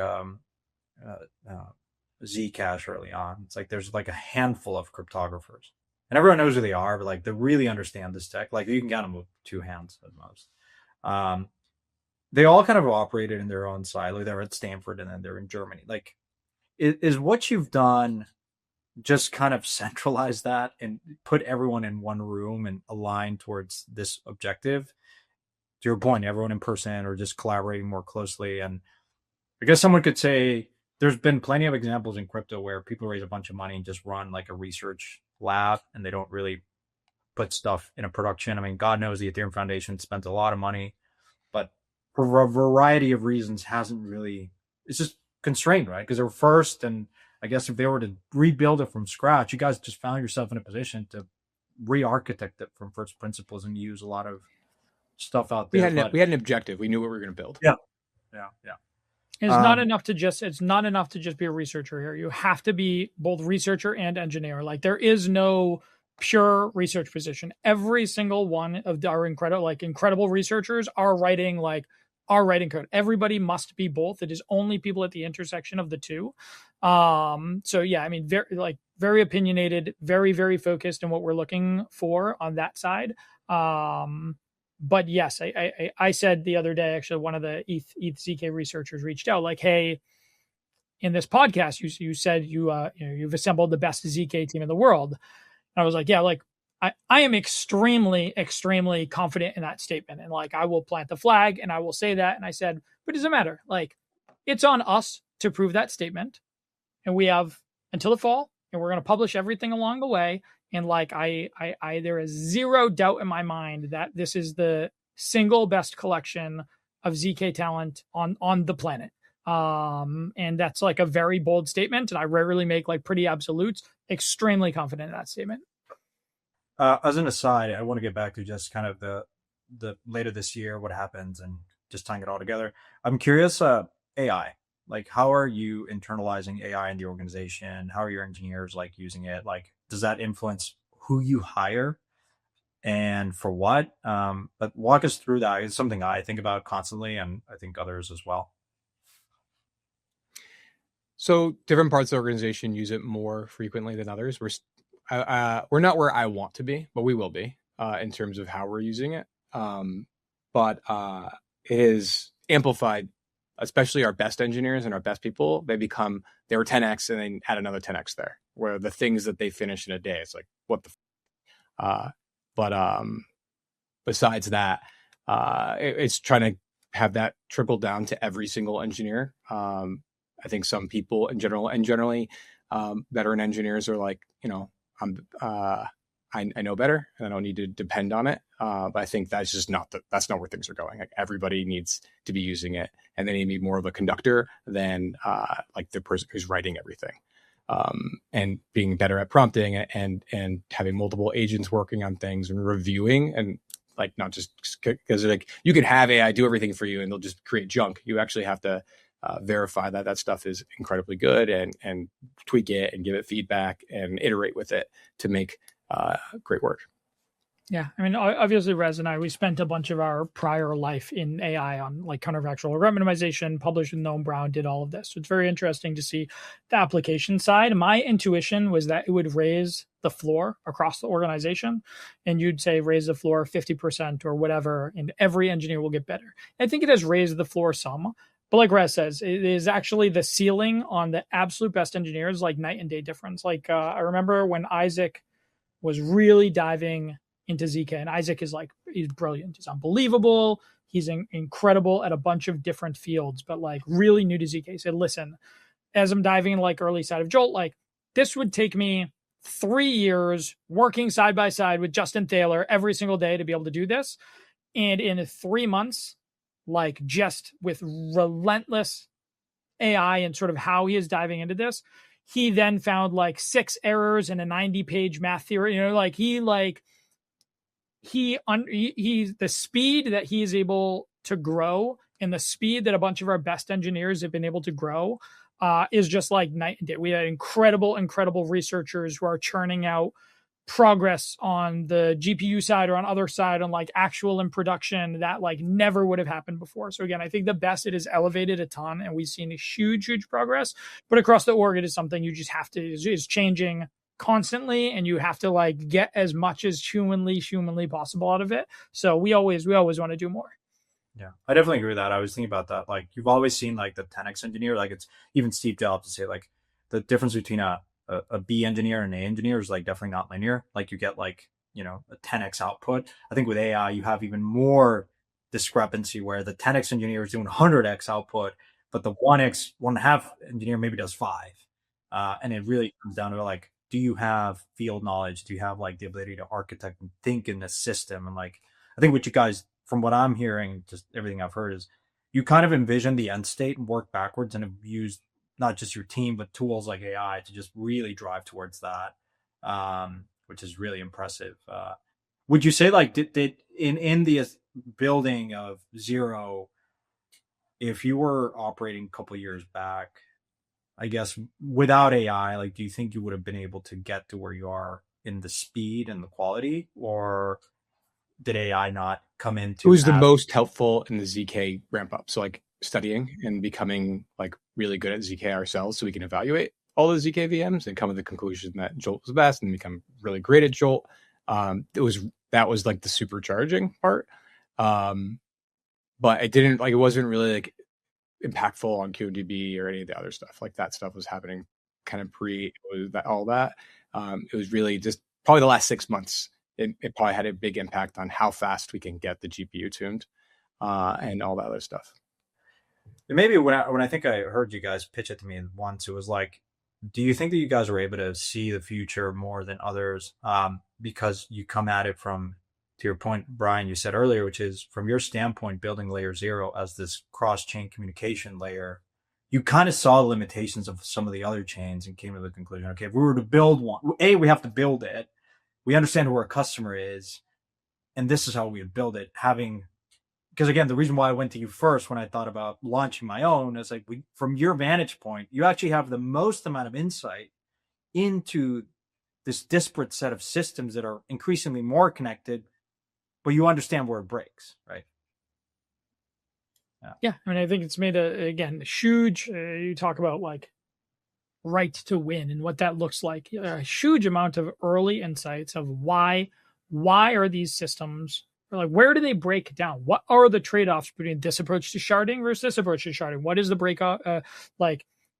Zcash early on. It's like there's like a handful of cryptographers, and everyone knows who they are, but like they really understand this tech. Like you can count them with two hands at most. They all kind of operated in their own silo. They're at Stanford and then they're in Germany. Like, is what you've done just kind of centralize that and put everyone in one room and align towards this objective? To your point, everyone in person or just collaborating more closely. And I guess someone could say there's been plenty of examples in crypto where people raise a bunch of money and just run like a research lab and they don't really put stuff in a production. I mean, God knows the Ethereum Foundation spent a lot of money, but for a variety of reasons hasn't really, it's just constrained, right? Because they're first, and I guess if they were to rebuild it from scratch, you guys just found yourself in a position to re-architect it from first principles and use a lot of stuff out there. We had an objective. We knew what we were going to build. Yeah. It's not enough to just be a researcher here. You have to be both researcher and engineer. Like there is no pure research position. Every single one of our incredible researchers are writing code. Everybody must be both. It is only people at the intersection of the two. So yeah, I mean, very opinionated, very, very focused on what we're looking for on that side. But yes, I said the other day, actually, one of the ETH ZK researchers reached out like, hey, in this podcast, you said you've assembled the best ZK team in the world. And I was like, yeah, like I am extremely, extremely confident in that statement. And like, I will plant the flag and I will say that. And I said, but it doesn't matter. Like it's on us to prove that statement. And we have until the fall, and we're going to publish everything along the way. And like, there is zero doubt in my mind that this is the single best collection of ZK talent on the planet. And that's like a very bold statement. And I rarely make like pretty absolutes. Extremely confident in that statement. As an aside, I want to get back to just kind of the later this year, what happens, and just tying it all together. I'm curious, AI. Like, how are you internalizing AI in the organization? How are your engineers like using it? Like, does that influence who you hire and for what? But walk us through that. It's something I think about constantly, and I think others as well. So different parts of the organization use it more frequently than others. We're not where I want to be, but we will be in terms of how we're using it. But it is amplified, especially our best engineers and our best people. They were 10x and then add another 10x there, where the things that they finish in a day, it's like, what the but besides that, it's trying to have that trickle down to every single engineer. I think some people in general, and generally veteran engineers are like, I know better and I don't need to depend on it. But I think that's just that's not where things are going. Like everybody needs to be using it, and they need to be more of a conductor than like the person who's writing everything. And being better at prompting and having multiple agents working on things and reviewing, and like not just because like you can have AI do everything for you and they'll just create junk. You actually have to verify that stuff is incredibly good and tweak it and give it feedback and iterate with it to make great work. Yeah. I mean, obviously Raz and I, we spent a bunch of our prior life in AI on like counterfactual regret minimization, published with Noam Brown, did all of this. So it's very interesting to see the application side. My intuition was that it would raise the floor across the organization, and you'd say raise the floor 50% or whatever, and every engineer will get better. I think it has raised the floor some, but like Raz says, it is actually the ceiling on the absolute best engineers, like night and day difference. Like I remember when Isaac was really diving into ZK. And Isaac is like, he's brilliant. He's unbelievable. He's incredible at a bunch of different fields, but like really new to ZK. He said, listen, as I'm diving in like early side of Jolt, like this would take me 3 years working side by side with Justin Thaler every single day to be able to do this. And in 3 months, like just with relentless AI and sort of how he is diving into this, he then found like 6 errors in a 90-page math theory. You know, like he's the speed that he is able to grow and the speed that a bunch of our best engineers have been able to grow is just like night and day. We had incredible researchers who are churning out progress on the GPU side or on other side on like actual in production that like never would have happened before. So again, I think the best, it has elevated a ton and we've seen a huge progress, but across the org, it is something you just have to, is changing constantly, and you have to like get as much as humanly possible out of it. So we always want to do more. Yeah, I definitely agree with that. I was thinking about that. Like you've always seen like the 10x engineer, like it's even Steve Jobs to say like the difference between a B engineer and an A engineer is like definitely not linear. Like you get like, you know, a 10x output. I think with AI, you have even more discrepancy where the 10x engineer is doing 100x output, but the 1.5 engineer maybe does 5. And it really comes down to like, do you have field knowledge? Do you have like the ability to architect and think in the system? And like, I think what you guys, from what I'm hearing, just everything I've heard is you kind of envision the end state and work backwards and have used not just your team, but tools like AI to just really drive towards that, which is really impressive. Would you say like did in the building of Zero, if you were operating a couple of years back, I guess without AI, like, do you think you would have been able to get to where you are in the speed and the quality, or did AI not come into? It was the most helpful in the ZK ramp up. So like studying and becoming like really good at ZK ourselves so we can evaluate all the ZK VMs and come to the conclusion that Jolt was best and become really great at Jolt. That was like the supercharging part. But it wasn't really like impactful on QDB or any of the other stuff. Like that stuff was happening kind of all that. It was really just probably the last 6 months. It probably had a big impact on how fast we can get the GPU tuned and all that other stuff. And maybe when I think I heard you guys pitch it to me once, it was like, do you think that you guys are able to see the future more than others because you come at it from, to your point, Bryan, you said earlier, which is from your standpoint, building LayerZero as this cross-chain communication layer, you kind of saw the limitations of some of the other chains and came to the conclusion, okay, if we were to build one, we have to build it. We understand who our customer is, and this is how we would build it. Because again, the reason why I went to you first when I thought about launching my own is like, from your vantage point, you actually have the most amount of insight into this disparate set of systems that are increasingly more connected, but you understand where it breaks, right? Yeah, I mean, I think it's made a huge. You talk about like right to win and what that looks like. A huge amount of early insights of why are these systems, or like where do they break down? What are the trade-offs between this approach to sharding versus this approach to sharding? What is the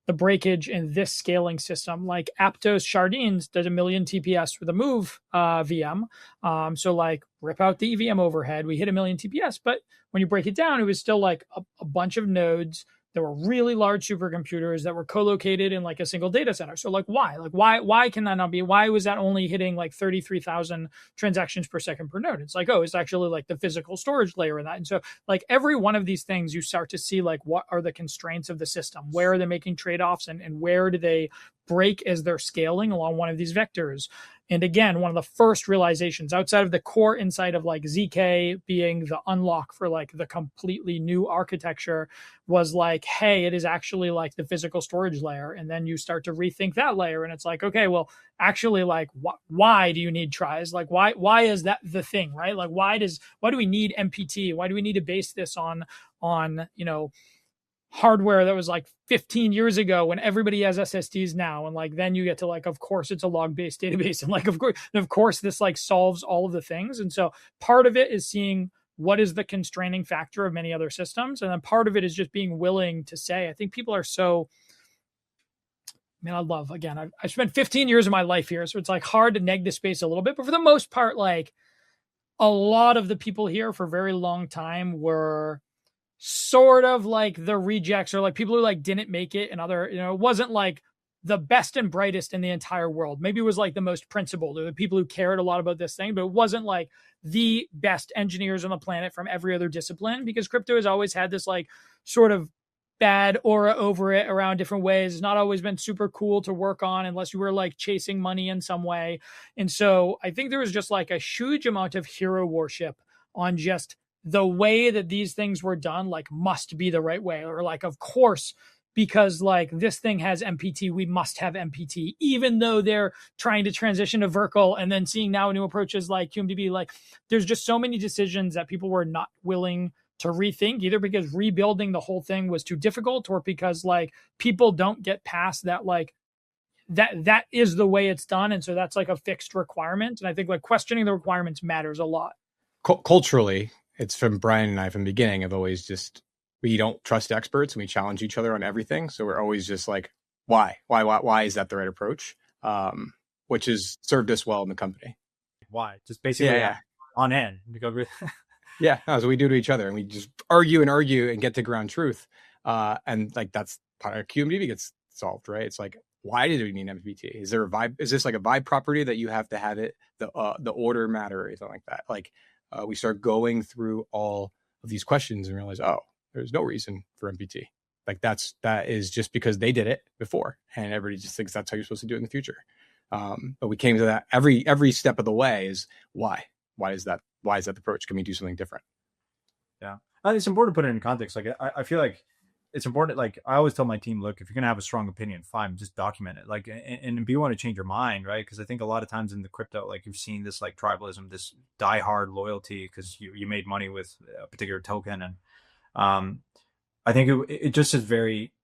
the breakage in this scaling system? Like Aptos Shardines did 1 million TPS with a move VM. So like rip out the EVM overhead. We hit 1 million TPS, but when you break it down, it was still like a bunch of nodes. There were really large supercomputers that were co-located in like a single data center. So like why? Like why can that not be? Why was that only hitting like 33,000 transactions per second per node? It's like, oh, it's actually like the physical storage layer in that. And so like every one of these things, you start to see like what are the constraints of the system? Where are they making trade-offs and where do they break as they're scaling along one of these vectors? And again, one of the first realizations outside of the core insight of like ZK being the unlock for like the completely new architecture was like, hey, it is actually like the physical storage layer. And then you start to rethink that layer. And it's like, okay, well, actually like why do you need tries? Like why is that the thing, right? Like why do we need MPT? Why do we need to base this on, you know, hardware that was like 15 years ago when everybody has SSDs now? And like, then you get to like, of course it's a log-based database. And like, of course this like solves all of the things. And so part of it is seeing what is the constraining factor of many other systems. And then part of it is just being willing to say, I think people are so mean, I love, again, I've spent 15 years of my life here, so it's like hard to neg the space a little bit, but for the most part, like a lot of the people here for a very long time were sort of like the rejects, or like people who like didn't make it, and other, it wasn't like the best and brightest in the entire world. Maybe it was like the most principled, or the people who cared a lot about this thing, but it wasn't like the best engineers on the planet from every other discipline, because crypto has always had this like sort of bad aura over it around different ways. It's not always been super cool to work on unless you were like chasing money in some way. And so I think there was just like a huge amount of hero worship on just the way that these things were done, like must be the right way, or like, of course, because like this thing has MPT, we must have MPT, even though they're trying to transition to Verkle, and then seeing now new approaches like QMDB. Like there's just so many decisions that people were not willing to rethink, either because rebuilding the whole thing was too difficult, or because like people don't get past that, like that is the way it's done. And so that's like a fixed requirement. And I think like questioning the requirements matters a lot. Culturally, it's from Bryan and I from the beginning have always just, we don't trust experts and we challenge each other on everything. So we're always just like, why is that the right approach? Which has served us well in the company. Why? Just basically on end. Yeah, no, so we do to each other, and we just argue and get to ground truth. And like that's part of QMDB gets solved, right? It's like, why do we need MPT? Is there a vibe? Is this like a vibe property that you have to have it, the order matter or anything like that? Like we start going through all of these questions and realize, oh, there's no reason for MPT. Like that is just because they did it before, and everybody just thinks that's how you're supposed to do it in the future. But we came to that every step of the way is why? Why is that the approach? Can we do something different? Yeah. It's important to put it in context. Like I feel like it's important. Like I always tell my team, look, if you're going to have a strong opinion, fine, just document it. Like, and if you want to change your mind, right? Because I think a lot of times in the crypto, like you've seen this like tribalism, this diehard loyalty because you made money with a particular token. And I think it just is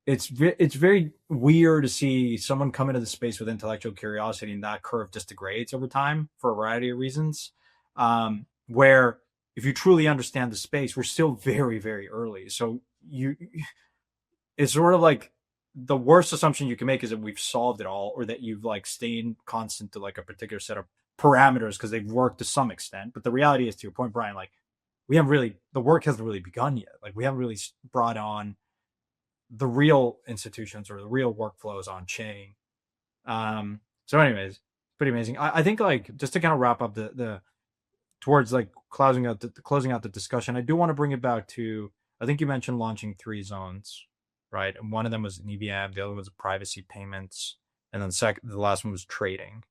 it's very weird to see someone come into the space with intellectual curiosity and that curve just degrades over time for a variety of reasons. Where if you truly understand the space, we're still very, very early. So it's sort of like the worst assumption you can make is that we've solved it all, or that you've like stayed constant to like a particular set of parameters because they've worked to some extent. But the reality is, to your point, Bryan, like the work hasn't really begun yet. Like we haven't really brought on the real institutions or the real workflows on chain. So anyways, pretty amazing. I think like just to kind of wrap up the towards like closing out the discussion, I do want to bring it back to, I think you mentioned launching 3 zones, right? And one of them was an EVM, the other was privacy payments, and then the last one was trading.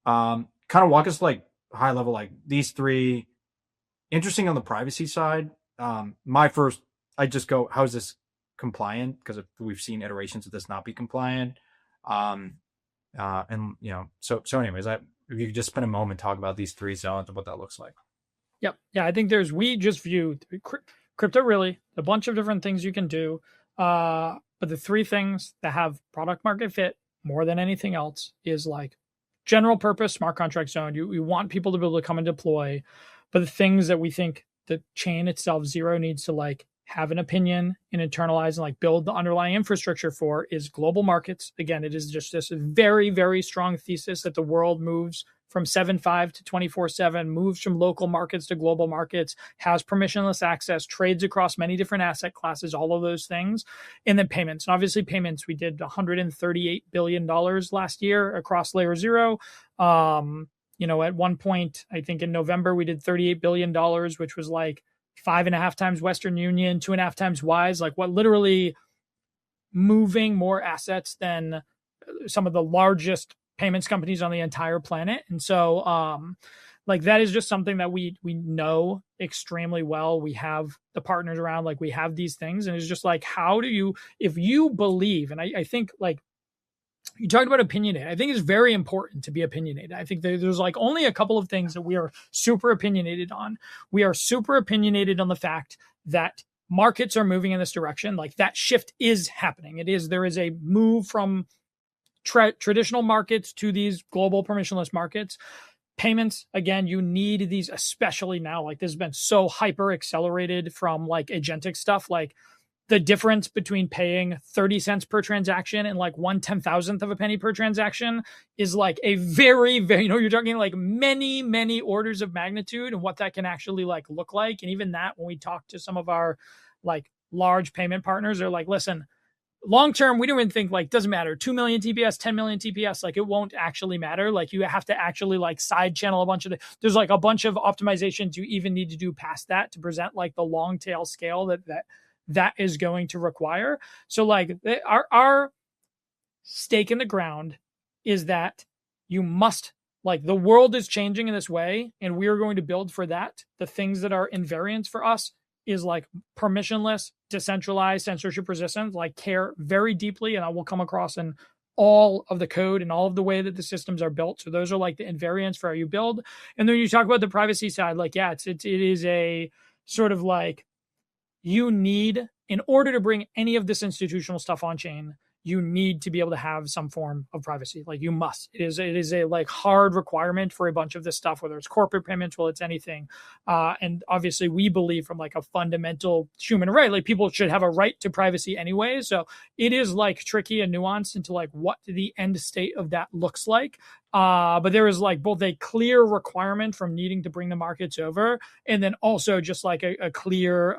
Kind of walk us like high level, like these 3. Interesting on the privacy side. I just go, how is this compliant? Because we've seen iterations of this not be compliant. And so anyways, if you could just spend a moment talk about these 3 zones and what that looks like. Yep. Yeah, I think we just view crypto really a bunch of different things you can do. But the 3 things that have product market fit more than anything else is like general purpose smart contract zone. You want people to be able to come and deploy, but the things that we think the chain itself, Zero, needs to like have an opinion and internalize and like build the underlying infrastructure for is global markets. Again, it is just this very, very strong thesis that the world moves from 7/5 to 24/7, moves from local markets to global markets, has permissionless access, trades across many different asset classes, all of those things. And then payments. And obviously payments, we did $138 billion last year across LayerZero. At one point, I think in November, we did $38 billion, which was like 5.5 times Western Union, 2.5 times Wise, like what literally moving more assets than some of the largest payments companies on the entire planet. And so like that is just something that we know extremely well. We have the partners around, like we have these things. And it's just like, how do you, if you believe, and I think like you talked about opinionated. I think it's very important to be opinionated. I think there's like only a couple of things that we are super opinionated on. We are super opinionated on the fact that markets are moving in this direction. Like that shift is happening. There is a move from traditional markets to these global permissionless markets. Payments, again, you need these, especially now. Like this has been so hyper accelerated from like agentic stuff. Like the difference between paying 30 cents per transaction and like 1/10,000th of a penny per transaction is like a very, very, you're talking like many, many orders of magnitude and what that can actually like look like. And even that, when we talk to some of our like large payment partners, they're like, listen, long term, we don't even think like, doesn't matter, 2 million TPS, 10 million TPS, like it won't actually matter. Like you have to actually like side channel a bunch of there's like a bunch of optimizations you even need to do past that to present like the long tail scale that is going to require. So like our stake in the ground is that you must, like, the world is changing in this way and we are going to build for that. The things that are invariants for us is like permissionless, decentralized, censorship resistant, like care very deeply. And I will come across in all of the code and all of the way that the systems are built. So those are like the invariants for how you build. And then you talk about the privacy side, like, yeah, it is a sort of like, you need, in order to bring any of this institutional stuff on chain, you need to be able to have some form of privacy. Like you must. It is a like hard requirement for a bunch of this stuff, whether it's corporate payments, well, it's anything. And obviously we believe from like a fundamental human right, like people should have a right to privacy anyway. So it is like tricky and nuanced into like what the end state of that looks like. But there is like both a clear requirement from needing to bring the markets over, and then also just like a clear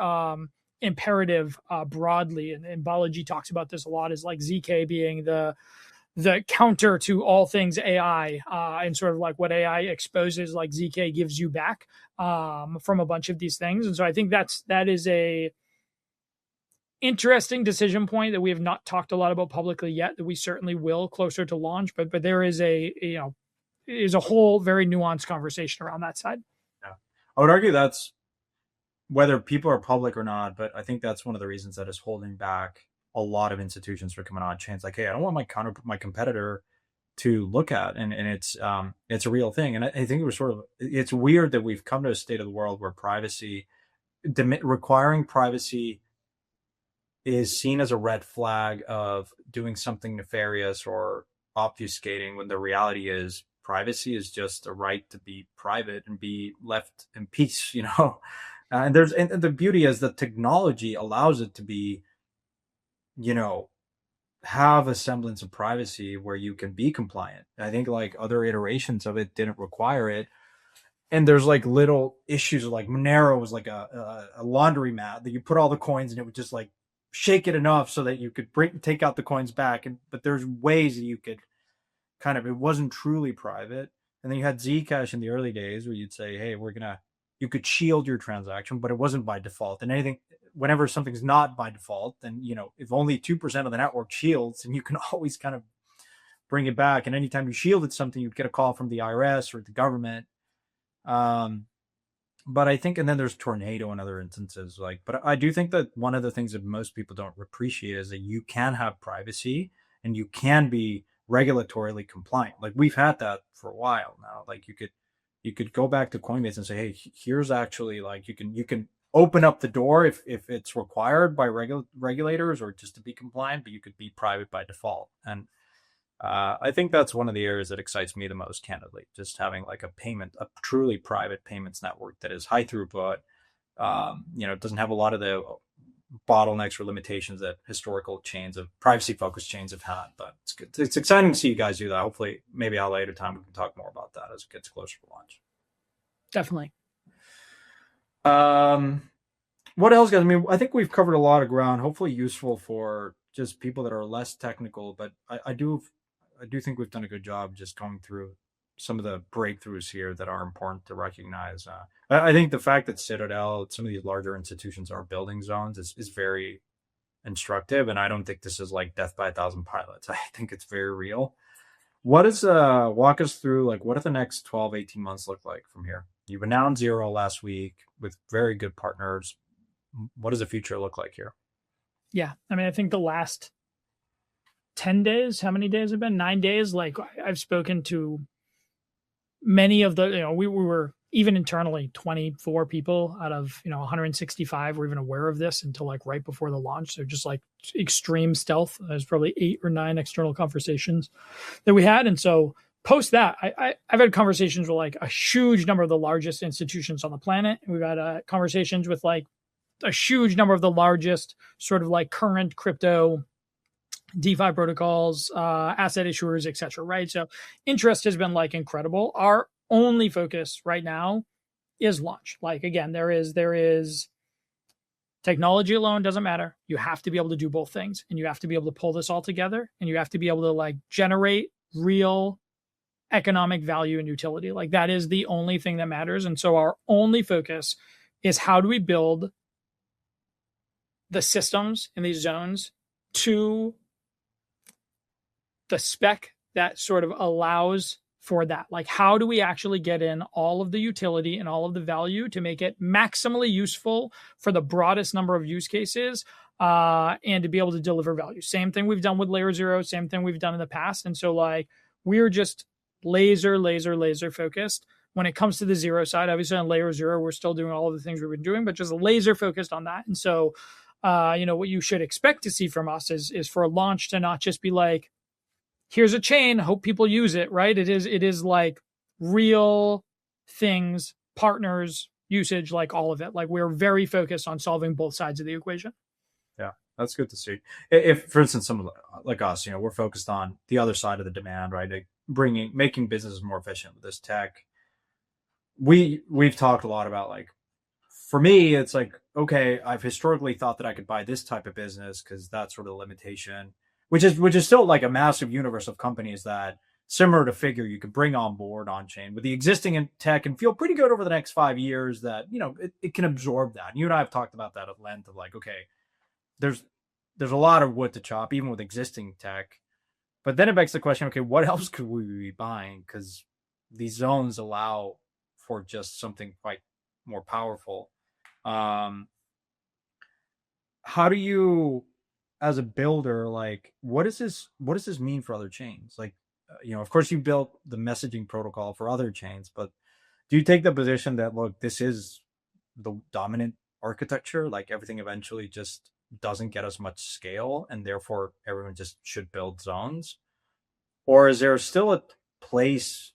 imperative broadly. And Balaji talks about this a lot, is like ZK being the counter to all things AI, and sort of like what AI exposes, like ZK gives you back from a bunch of these things. And so I think that is a interesting decision point that we have not talked a lot about publicly yet, that we certainly will closer to launch, but there is a whole very nuanced conversation around that side. Yeah. I would argue that's whether people are public or not, but I think that's one of the reasons that is holding back a lot of institutions from coming on chain. It's like, hey, I don't want my competitor to look at, and it's a real thing. And I think it's weird that we've come to a state of the world where requiring privacy is seen as a red flag of doing something nefarious or obfuscating, when the reality is privacy is just a right to be private and be left in peace, and the beauty is that technology allows it to be, have a semblance of privacy where you can be compliant. I think like other iterations of it didn't require it. And there's like little issues, like Monero was like a laundry mat that you put all the coins and it would just like shake it enough so that you could take out the coins back. But there's ways that you could it wasn't truly private. And then you had Zcash in the early days where you'd say, hey, you could shield your transaction, but it wasn't by default. And whenever something's not by default, then, if only 2% of the network shields, and you can always kind of bring it back. And anytime you shielded something, you'd get a call from the IRS or the government. But I think, and then there's Tornado and other instances, but I do think that one of the things that most people don't appreciate is that you can have privacy and you can be regulatorily compliant. Like we've had that for a while now. Like you could go back to Coinbase and say, hey, here's actually like, you can open up the door if it's required by regulators or just to be compliant, but you could be private by default. And I think that's one of the areas that excites me the most, candidly, just having like a truly private payments network that is high throughput. It doesn't have a lot of the bottlenecks or limitations that historical privacy focused chains have had, but it's good. It's exciting to see you guys do that. Hopefully maybe at a later time we can talk more about that as it gets closer to launch. Definitely. What else, guys? I mean, I think we've covered a lot of ground, hopefully useful for just people that are less technical, but I do think we've done a good job just going through some of the breakthroughs here that are important to recognize. I think the fact that Citadel, some of these larger institutions are building zones is very instructive. And I don't think this is like death by 1,000 pilots. I think it's very real. What is, walk us through, like, what do the next 12, 18 months look like from here? You've announced Zero last week with very good partners. What does the future look like here? Yeah. I mean, I think the last 10 days, how many days have been? 9 days. Like I've spoken to many of the, we were even internally 24 people out of, 165 were even aware of this until like right before the launch. So just like extreme stealth. There's probably 8 or 9 external conversations that we had. And so post that, I've had conversations with like a huge number of the largest institutions on the planet. We've had conversations with like a huge number of the largest sort of like current crypto DeFi protocols, asset issuers, etc. Right. So interest has been like incredible. Our only focus right now is launch. Like again, there is technology alone doesn't matter. You have to be able to do both things, and you have to be able to pull this all together, and you have to be able to like generate real economic value and utility. Like that is the only thing that matters. And so our only focus is how do we build the systems in these zones to the spec that sort of allows for that. Like how do we actually get in all of the utility and all of the value to make it maximally useful for the broadest number of use cases, and to be able to deliver value. Same thing we've done with LayerZero, same thing we've done in the past. And so like we're just laser focused when it comes to the zero side. Obviously on LayerZero, we're still doing all of the things we've been doing, but just laser focused on that. And so, what you should expect to see from us is for a launch to not just be like, here's a chain, hope people use it, right? It is like real things, partners, usage, like all of it. Like we're very focused on solving both sides of the equation. Yeah, that's good to see. If, for instance, someone like us, we're focused on the other side of the demand, right? Like making businesses more efficient with this tech. We've talked a lot about like, for me, it's like, okay, I've historically thought that I could buy this type of business because that's sort of the limitation, which is still like a massive universe of companies that similar to Figure you could bring on board on chain with the existing tech and feel pretty good over the next 5 years that, it can absorb that. And you and I have talked about that at length of like, okay, there's a lot of wood to chop, even with existing tech. But then it begs the question, okay, what else could we be buying? Because these zones allow for just something quite more powerful. How do you, as a builder, like, what does this mean for other chains? Like, of course you built the messaging protocol for other chains, but do you take the position that, look, this is the dominant architecture, like everything eventually just doesn't get as much scale and therefore everyone just should build zones? Or is there still a place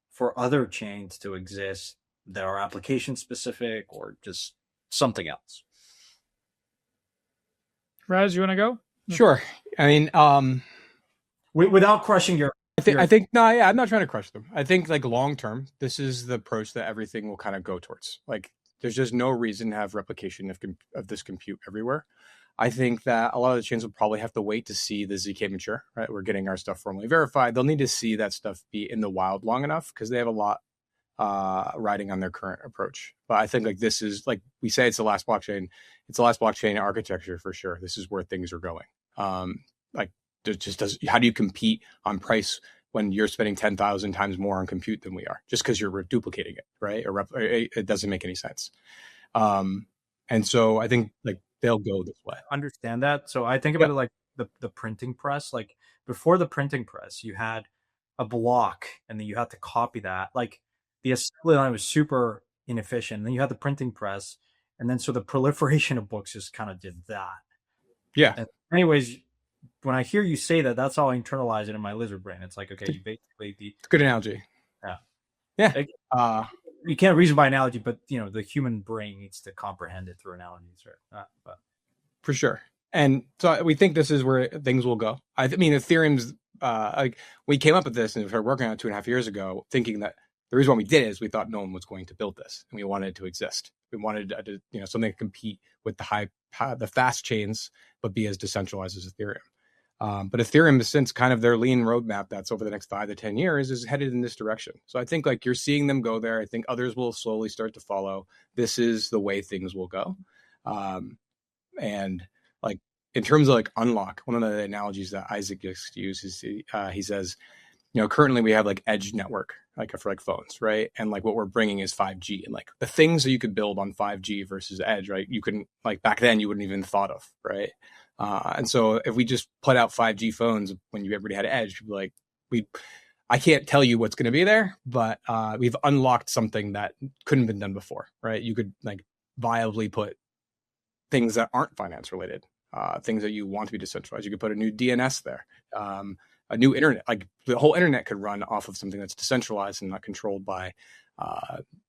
for other chains to exist that are application specific or just something else? Raz, you want to go? Sure. I mean, without crushing your... I think no, yeah, I'm not trying to crush them. I think like long term, this is the approach that everything will kind of go towards. Like, there's just no reason to have replication of this compute everywhere. I think that a lot of the chains will probably have to wait to see the ZK mature, right? We're getting our stuff formally verified. They'll need to see that stuff be in the wild long enough because they have a lot riding on their current approach. But I think like this is, like we say, it's the last blockchain. It's the last blockchain architecture for sure. This is where things are going. Like, how do you compete on price when you're spending 10,000 times more on compute than we are, just because you're duplicating it, right? It doesn't make any sense. And so I think like they'll go this way. Understand that. So I think about it like the printing press. Like before the printing press, you had a block and then you had to copy that. Like the assembly line was super inefficient. And then you had the printing press. And then so the proliferation of books just kind of did that. Yeah. And anyways, when I hear you say that, that's how I internalize it in my lizard brain. It's like, okay, you basically... It's a good analogy. Yeah. Yeah. Like, you can't reason by analogy, but, the human brain needs to comprehend it through analogies. Right? But. For sure. And so we think this is where things will go. I mean, Ethereum's... like we came up with this and we started working on it 2.5 years ago, thinking that the reason why we did it is we thought no one was going to build this, and we wanted it to exist. We wanted to, something to compete with the fast chains, but be as decentralized as Ethereum. But Ethereum, since kind of their lean roadmap that's over the next 5 to 10 years, is headed in this direction. So I think like you're seeing them go there. I think others will slowly start to follow. This is the way things will go. And like in terms of like unlock, one of the analogies that Isaac used to use is he says, currently we have like edge network, like for like phones, right? And like what we're bringing is 5G, and like the things that you could build on 5G versus edge, right? You couldn't, like back then you wouldn't even thought of, right? And so if we just put out 5G phones when everybody had edge, people like I can't tell you what's going to be there, but we've unlocked something that couldn't have been done before, right? You could like viably put things that aren't finance related, things that you want to be decentralized. You could put a new DNS there, a new internet, like the whole internet could run off of something that's decentralized and not controlled by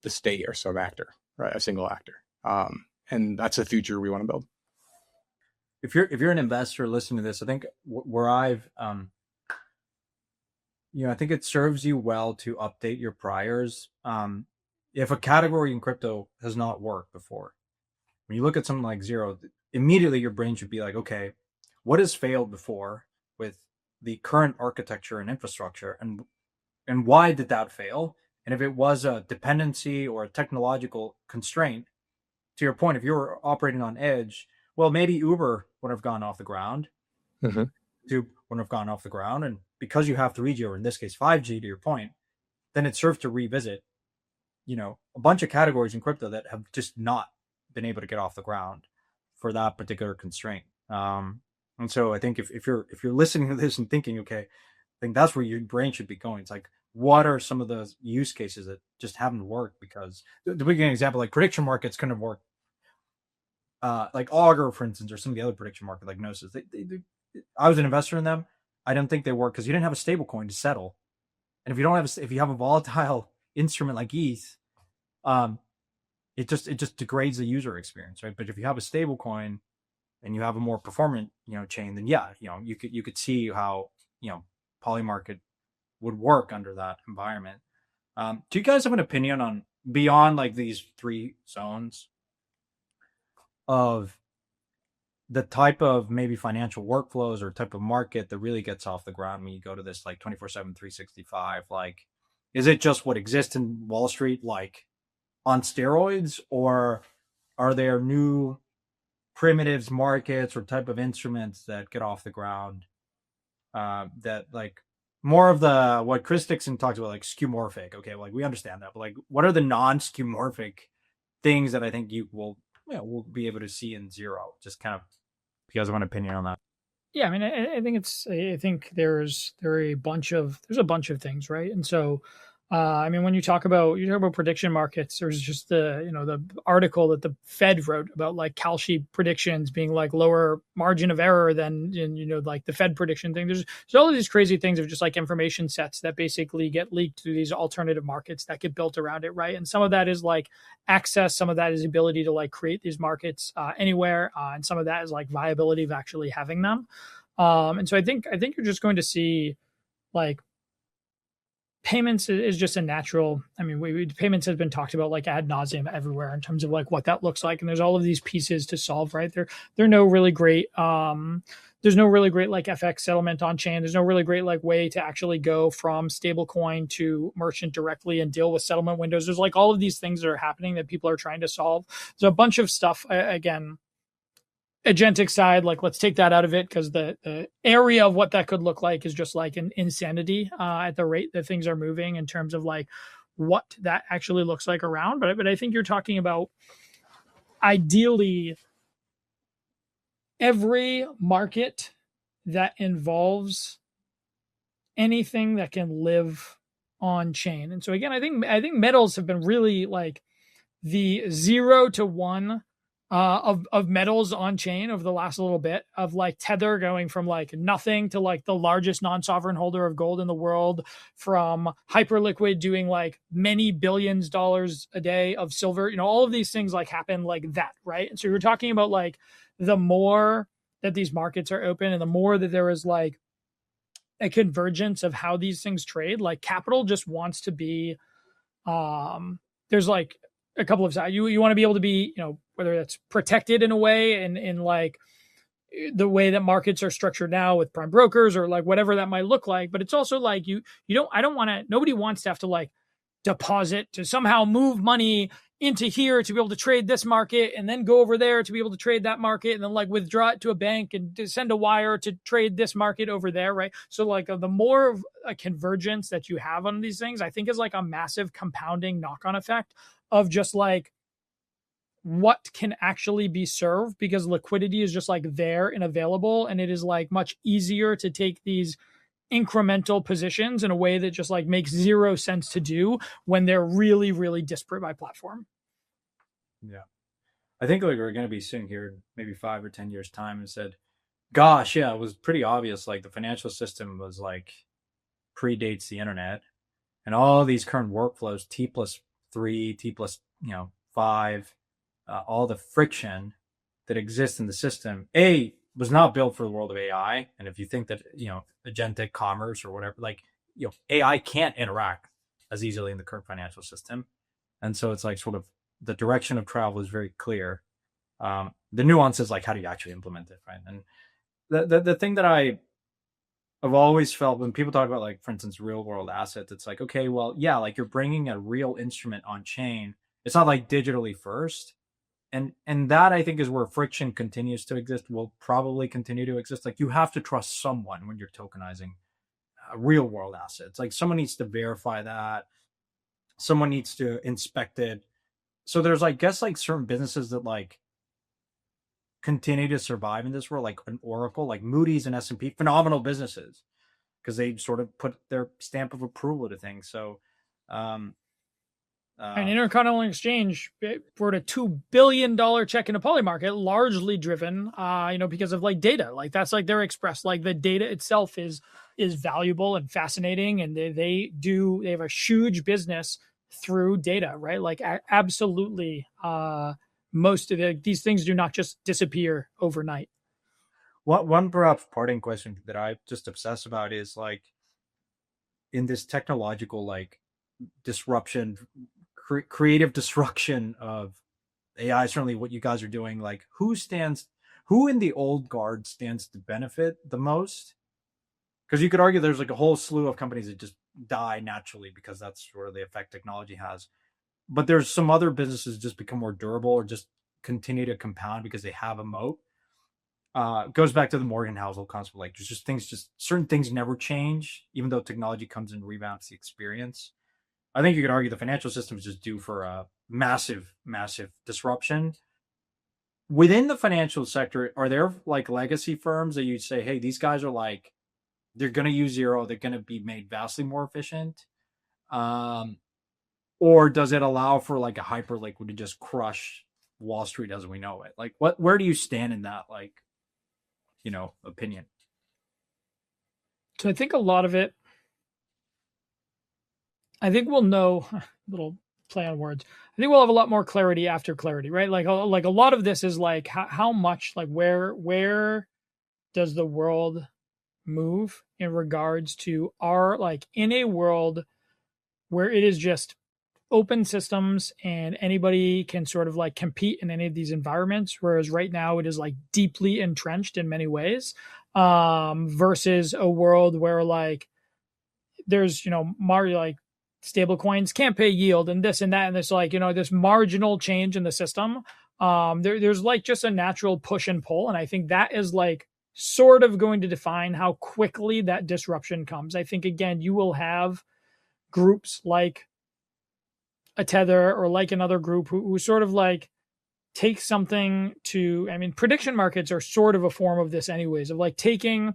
the state or some actor, right? A single actor. And that's the future we want to build. If you're an investor listening to this, I think where I've I think it serves you well to update your priors. If a category in crypto has not worked before, when you look at something like Zero, immediately your brain should be like, okay, what has failed before with the current architecture and infrastructure, and why did that fail? And if it was a dependency or a technological constraint, to your point, if you were operating on edge, well, maybe Uber would have gone off the ground. Mm-hmm. Tube wouldn't have gone off the ground. And because you have 3G, or in this case 5G, to your point, then it serves to revisit, a bunch of categories in crypto that have just not been able to get off the ground for that particular constraint. And so I think if you're listening to this and thinking, okay, I think that's where your brain should be going. It's like, what are some of the use cases that just haven't worked? Because to give you an example, like prediction markets couldn't have worked. Like Augur, for instance, or some of the other prediction market like Gnosis. I was an investor in them. I don't think they work because you didn't have a stable coin to settle. And if you have a volatile instrument like ETH, it just degrades the user experience, right? But if you have a stable coin and you have a more performant, chain, then you could see how, Polymarket would work under that environment. Do you guys have an opinion on beyond like these three zones of the type of maybe financial workflows or type of market that really gets off the ground when you go to this like 24/7, 365? Like, is it just what exists in Wall Street, like on steroids, or are there new primitives, markets, or type of instruments that get off the ground that like more of the what Chris Dixon talks about, like skeuomorphic? Okay, like we understand that, but like what are the non-skeuomorphic things that I think you will we'll be able to see in Zero? Just kind of, if you guys have an opinion on that. Yeah, I mean, I think there's a bunch of things, right? And so, I mean, when you talk about prediction markets, there's just the article that the Fed wrote about like Kalshi predictions being like lower margin of error than like the Fed prediction thing. There's all of these crazy things of just like information sets that basically get leaked through these alternative markets that get built around it, right? And some of that is like access, some of that is ability to like create these markets anywhere, and some of that is like viability of actually having them. And so I think you're just going to see like payments is just a natural. I mean, payments has been talked about like ad nauseum everywhere in terms of like what that looks like, and there's all of these pieces to solve. Right there are no really great. There's no really great like FX settlement on chain. There's no really great like way to actually go from stablecoin to merchant directly and deal with settlement windows. There's like all of these things that are happening that people are trying to solve. There's a bunch of stuff again. Agentic side, like let's take that out of it because the area of what that could look like is just like an insanity at the rate that things are moving in terms of like what that actually looks like around. But I think you're talking about ideally every market that involves anything that can live on chain. And so again, I think metals have been really like the 0 to 1 of metals on chain over the last little bit, of like Tether going from like nothing to like the largest non-sovereign holder of gold in the world, from Hyperliquid doing like many billions dollars a day of silver. All of these things like happen like that, right? And so you're talking about like the more that these markets are open and the more that there is like a convergence of how these things trade, like capital just wants to be there's like a couple of sides. You want to be able to be, whether that's protected in a way and in like the way that markets are structured now with prime brokers or like whatever that might look like. But it's also like nobody wants to have to like deposit to somehow move money into here to be able to trade this market and then go over there to be able to trade that market and then like withdraw it to a bank and to send a wire to trade this market over there, right? So like the more of a convergence that you have on these things, I think is like a massive compounding knock-on effect of just like what can actually be served, because liquidity is just like there and available, and it is like much easier to take these incremental positions in a way that just like makes zero sense to do when they're really, really disparate by platform. Yeah. I think like we're going to be sitting here in maybe 5 or 10 years time and said, gosh, yeah, it was pretty obvious. Like the financial system was like predates the internet, and all these current workflows, T+3, T+5, all the friction that exists in the system, was not built for the world of AI. And if you think that, agentic commerce or whatever, like, AI can't interact as easily in the current financial system. And so it's like sort of the direction of travel is very clear. The nuance is like, how do you actually implement it, right? And the thing that I've always felt when people talk about, like, for instance, real world assets, it's like, okay, well, yeah, like you're bringing a real instrument on chain. It's not like digitally first. And that, I think, is where friction continues to exist, will probably continue to exist. Like, you have to trust someone when you're tokenizing real world assets. Like, someone needs to verify that. Someone needs to inspect it. So there's, I guess, like certain businesses that like continue to survive in this world, like an Oracle, like Moody's and S&P, phenomenal businesses, because they sort of put their stamp of approval to things. So an intercontinental exchange for a $2 billion check in a poly market, largely driven, because of like data. Like, that's like their express, like the data itself is valuable and fascinating. And they have a huge business through data, right? Like, absolutely. Most of these things do not just disappear overnight. One perhaps parting question that I just obsess about is, like, in this technological, like, disruption, creative destruction of AI, certainly what you guys are doing, like, who in the old guard stands to benefit the most? Because you could argue there's like a whole slew of companies that just die naturally because that's sort of the effect technology has. But there's some other businesses just become more durable or just continue to compound because they have a moat. Goes back to the Morgan household concept. Like, there's just certain things never change, even though technology comes and revamps the experience. I think you could argue the financial system is just due for a massive, massive disruption. Within the financial sector, are there like legacy firms that you'd say, hey, these guys are like, they're going to use zero, they're going to be made vastly more efficient? Or does it allow for like a hyperliquid to just crush Wall Street as we know it? Like, where do you stand in that, like, opinion? So I think a lot of it, I think we'll know, little play on words, I think we'll have a lot more clarity after clarity, right? Like a lot of this is like how much, like, where does the world move in regards to our, like, in a world where it is just open systems and anybody can sort of like compete in any of these environments, whereas right now it is like deeply entrenched in many ways, versus a world where like there's, like stable coins can't pay yield and this and that, and this, like, this marginal change in the system. There's like just a natural push and pull. And I think that is like sort of going to define how quickly that disruption comes. I think, again, you will have groups like a Tether or like another group who sort of like take something to, I mean, prediction markets are sort of a form of this anyways, of like taking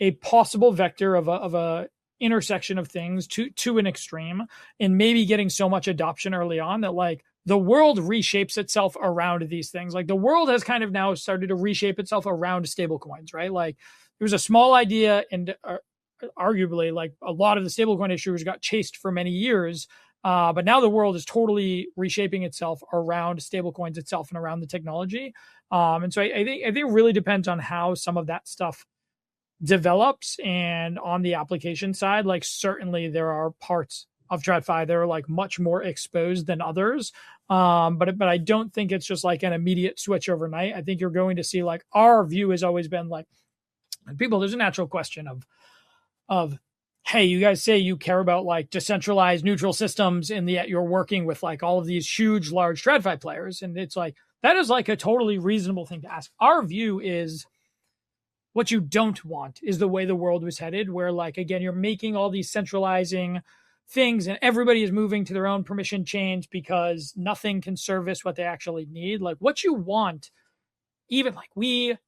a possible vector of a intersection of things to an extreme and maybe getting so much adoption early on that like the world reshapes itself around these things. Like, the world has kind of now started to reshape itself around stable coins, right? Like, there was a small idea and arguably like a lot of the stablecoin issuers got chased for many years. But now the world is totally reshaping itself around stablecoins itself and around the technology. And so I think it really depends on how some of that stuff develops. And on the application side, like, certainly there are parts of TradFi that are like much more exposed than others. But I don't think it's just like an immediate switch overnight. I think you're going to see, like, our view has always been like, people, there's a natural question of, hey, you guys say you care about like decentralized neutral systems, and yet you're working with like all of these huge, large TradFi players. And it's like, that is like a totally reasonable thing to ask. Our view is, what you don't want is the way the world was headed, where, like, again, you're making all these centralizing things and everybody is moving to their own permission chains because nothing can service what they actually need. Like, what you want, even like we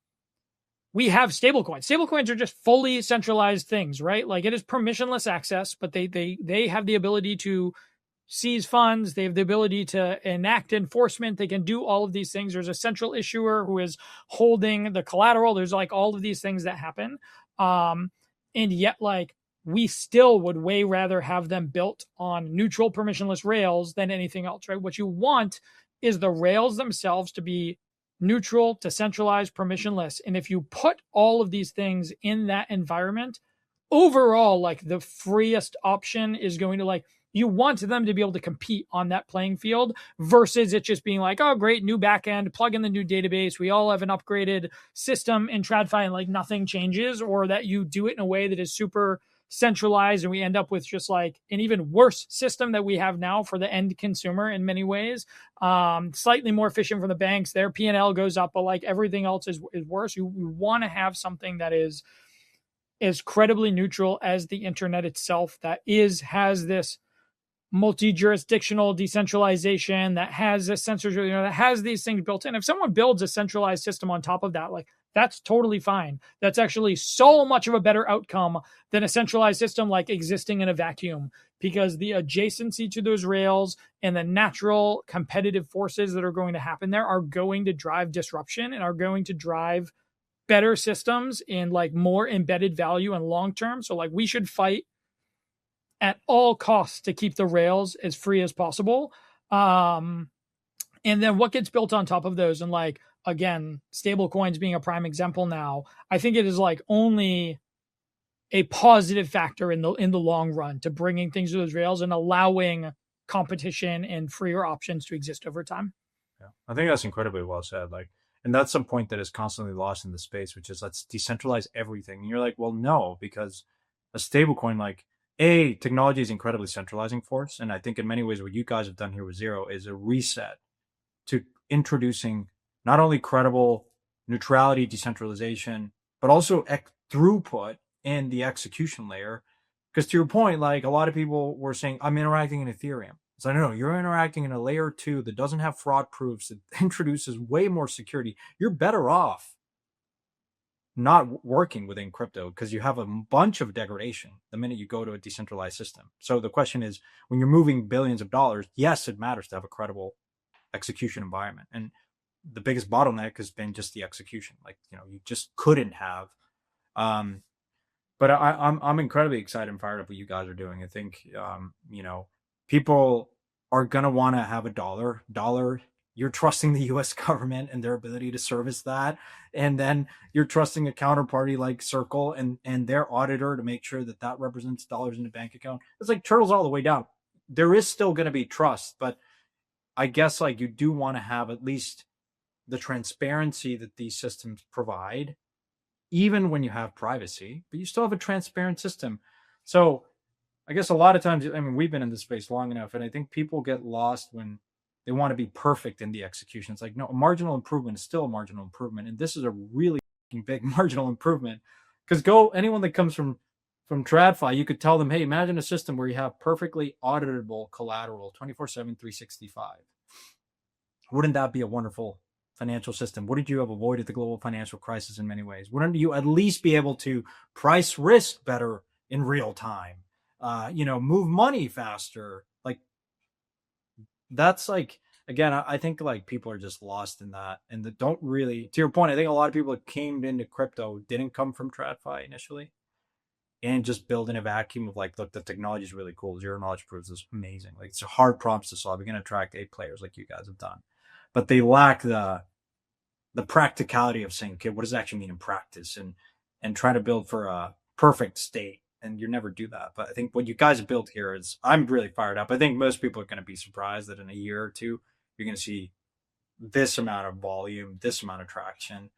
have stablecoins. Stablecoins are just fully centralized things, right? Like, it is permissionless access, but they have the ability to seize funds. They have the ability to enact enforcement. They can do all of these things. There's a central issuer who is holding the collateral. There's like all of these things that happen. And yet, like, we still would way rather have them built on neutral permissionless rails than anything else, right? What you want is the rails themselves to be neutral, decentralized, permissionless. And if you put all of these things in that environment, overall, like the freest option is going to like, you want them to be able to compete on that playing field versus it just being like, oh, great, new backend, plug in the new database. We all have an upgraded system in TradFi and like nothing changes, or that you do it in a way that is super centralized and we end up with just like an even worse system that we have now for the end consumer in many ways. Slightly more efficient for the banks. Their P&L goes up, but like everything else is worse. You want to have something that is as credibly neutral as the internet itself, that has this multi-jurisdictional decentralization, that has a censorship, that has these things built in. If someone builds a centralized system on top of that, like that's totally fine. That's actually so much of a better outcome than a centralized system like existing in a vacuum, because the adjacency to those rails and the natural competitive forces that are going to happen there are going to drive disruption and are going to drive better systems and like more embedded value and long term. So like we should fight at all costs to keep the rails as free as possible. And then what gets built on top of those, and like, again, stable coins being a prime example now, I think it is like only a positive factor in the long run to bringing things to those rails and allowing competition and freer options to exist over time. Yeah, I think that's incredibly well said. Like, and that's some point that is constantly lost in the space, which is let's decentralize everything. And you're like, well, no, because a stable coin, like, technology is incredibly centralizing force. And I think in many ways, what you guys have done here with Zero is a reset to introducing not only credible neutrality, decentralization, but also throughput in the execution layer. Because to your point, like a lot of people were saying, I'm interacting in Ethereum. It's like, no, you're interacting in a layer 2 that doesn't have fraud proofs, that introduces way more security. You're better off not working within crypto because you have a bunch of degradation the minute you go to a decentralized system. So the question is, when you're moving billions of dollars, yes, it matters to have a credible execution environment. And the biggest bottleneck has been just the execution. Like, you just couldn't have. But I'm incredibly excited and fired up what you guys are doing. I think, people are going to want to have a dollar. You're trusting the U.S. government and their ability to service that. And then you're trusting a counterparty like Circle and their auditor to make sure that that represents dollars in the bank account. It's like turtles all the way down. There is still going to be trust, but I guess like you do want to have at least the transparency that these systems provide, even when you have privacy, but you still have a transparent system. So I guess a lot of times, we've been in this space long enough, and I think people get lost when they want to be perfect in the execution. It's like, no, a marginal improvement is still a marginal improvement. And this is a really big marginal improvement. Because anyone that comes from TradFi, you could tell them, hey, imagine a system where you have perfectly auditable collateral 24/7, 365. Wouldn't that be a wonderful financial system? Wouldn't you have avoided the global financial crisis in many ways? Wouldn't you at least be able to price risk better in real time? Move money faster? Like, that's like, again, I think like people are just lost in that, and that don't really, to your point, I think a lot of people that came into crypto didn't come from TradFi initially and just build in a vacuum of like, look, the technology is really cool. Zero knowledge proofs is amazing. Like, it's hard problems to solve. You're going to attract A players like you guys have done, but they lack the practicality of saying, okay, what does it actually mean in practice, and trying to build for a perfect state. And you never do that. But I think what you guys have built here is, I'm really fired up. I think most people are going to be surprised that in a year or two, you're going to see this amount of volume, this amount of traction.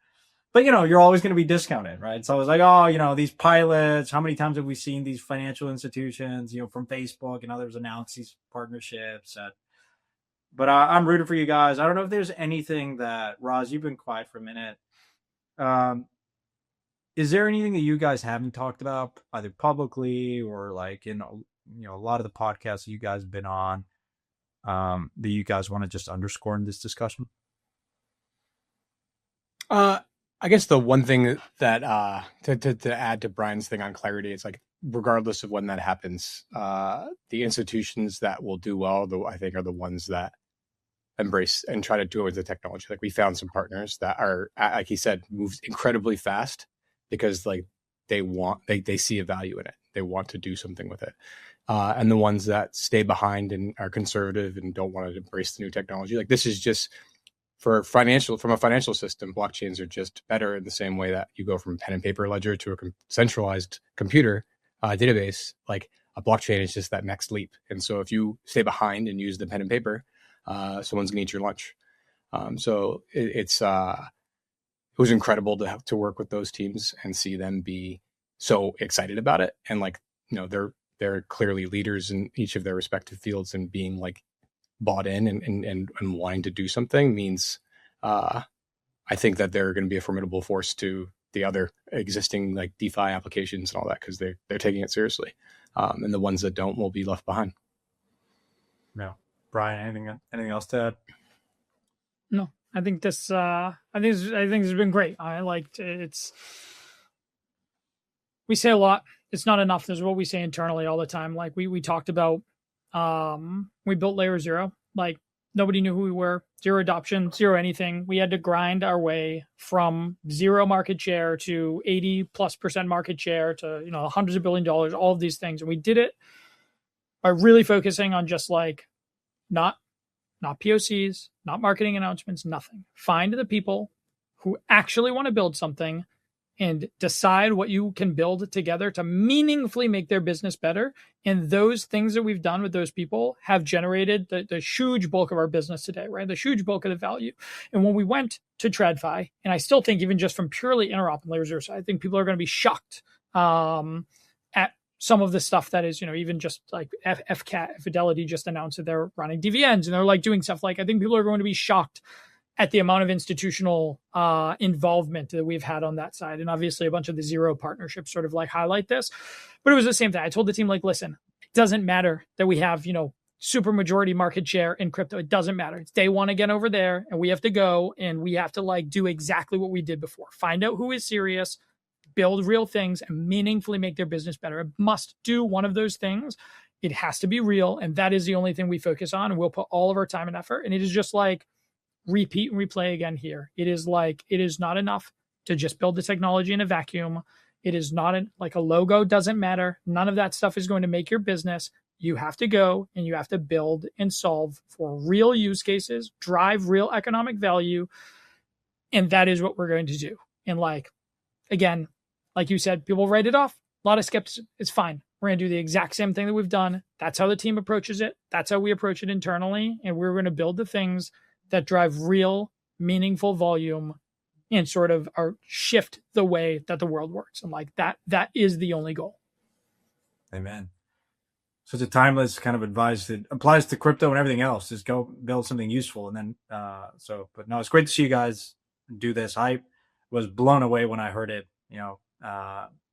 But, you're always going to be discounted, right? So I was like, oh, these pilots, how many times have we seen these financial institutions, from Facebook and others announce these partnerships? But I'm rooting for you guys. I don't know if there's anything that, Raz, you've been quiet for a minute. Is there anything that you guys haven't talked about, either publicly or like in a lot of the podcasts that you guys have been on, that you guys want to just underscore in this discussion? I guess the one thing that to add to Brian's thing on clarity, it's like, regardless of when that happens, the institutions that will do well, though, I think, are the ones that embrace and try to do it with the technology. Like, we found some partners that are, like he said, moves incredibly fast, because like they see a value in it. they want to do something with it. And the ones that stay behind and are conservative and don't want to embrace the new technology, like this is just from a financial system, blockchains are just better in the same way that you go from pen and paper ledger to a centralized computer database. Like a blockchain is just that next leap. And so if you stay behind and use the pen and paper, someone's gonna eat your lunch. So it was incredible to have to work with those teams and see them be so excited about it. And like, they're clearly leaders in each of their respective fields, and being like bought in and wanting to do something means I think that they're going to be a formidable force to the other existing like DeFi applications and all that, because they're taking it seriously. And the ones that don't will be left behind. No. Bryan, anything else to add? No, I think this has been great. I liked it's. We say a lot. It's not enough. This is what we say internally all the time. Like we talked about, we built LayerZero. Like nobody knew who we were. Zero adoption, zero anything. We had to grind our way from 0 market share to 80+% market share to hundreds of $1 billion. All of these things, and we did it by really focusing on just like not POCs, not marketing announcements, nothing. Find the people who actually want to build something and decide what you can build together to meaningfully make their business better. And those things that we've done with those people have generated the huge bulk of our business today, right? The huge bulk of the value. And when we went to TradFi, and I still think even just from purely interop and LayerZero, so I think people are going to be shocked at some of the stuff that is, even just like FCAT, Fidelity just announced that they're running DVNs and they're like doing stuff like, I think people are going to be shocked at the amount of institutional involvement that we've had on that side. And obviously a bunch of the Zero partnerships sort of like highlight this, but it was the same thing. I told the team, like, listen, it doesn't matter that we have, super majority market share in crypto. It doesn't matter. It's day one again over there. And we have to go and we have to like do exactly what we did before. Find out who is serious, build real things, and meaningfully make their business better. It must do one of those things. It has to be real. And that is the only thing we focus on. And we'll put all of our time and effort. And it is just like, repeat and replay again here. It is not enough to just build the technology in a vacuum. It is not like a logo doesn't matter. None of that stuff is going to make your business. You have to go and you have to build and solve for real use cases, drive real economic value. And that is what we're going to do. And like, again, like you said, people write it off. A lot of skepticism. It's fine. We're going to do the exact same thing that we've done. That's how the team approaches it. That's how we approach it internally. And we're going to build the things that drive real, meaningful volume and sort of shift the way that the world works. And like that is the only goal. Amen. So it's a timeless kind of advice that applies to crypto and everything else. Just go build something useful. And then, but no, it's great to see you guys do this. I was blown away when I heard it,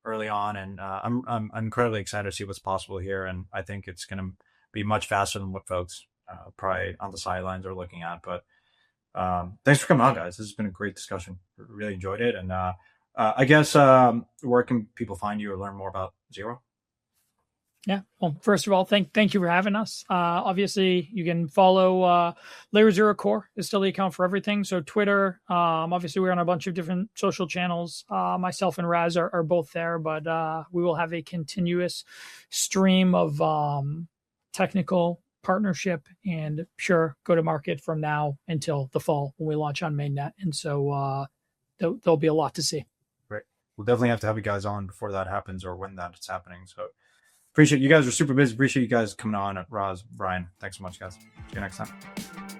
early on. And I'm incredibly excited to see what's possible here. And I think it's going to be much faster than what folks probably on the sidelines are looking at. But thanks for coming on, guys. This has been a great discussion. Really enjoyed it. And I guess where can people find you or learn more about Zero? Yeah. Well, first of all, thank you for having us. Obviously, you can follow LayerZero Core is still the account for everything. So Twitter, obviously we're on a bunch of different social channels. Myself and Raz are both there, but we will have a continuous stream of technical partnership and pure go-to-market from now until the fall when we launch on mainnet. And so there'll be a lot to see. Great. We'll definitely have to have you guys on before that happens or when that's happening. So appreciate you guys are super busy. Appreciate you guys coming on. Raz, Bryan, thanks so much, guys. See you next time.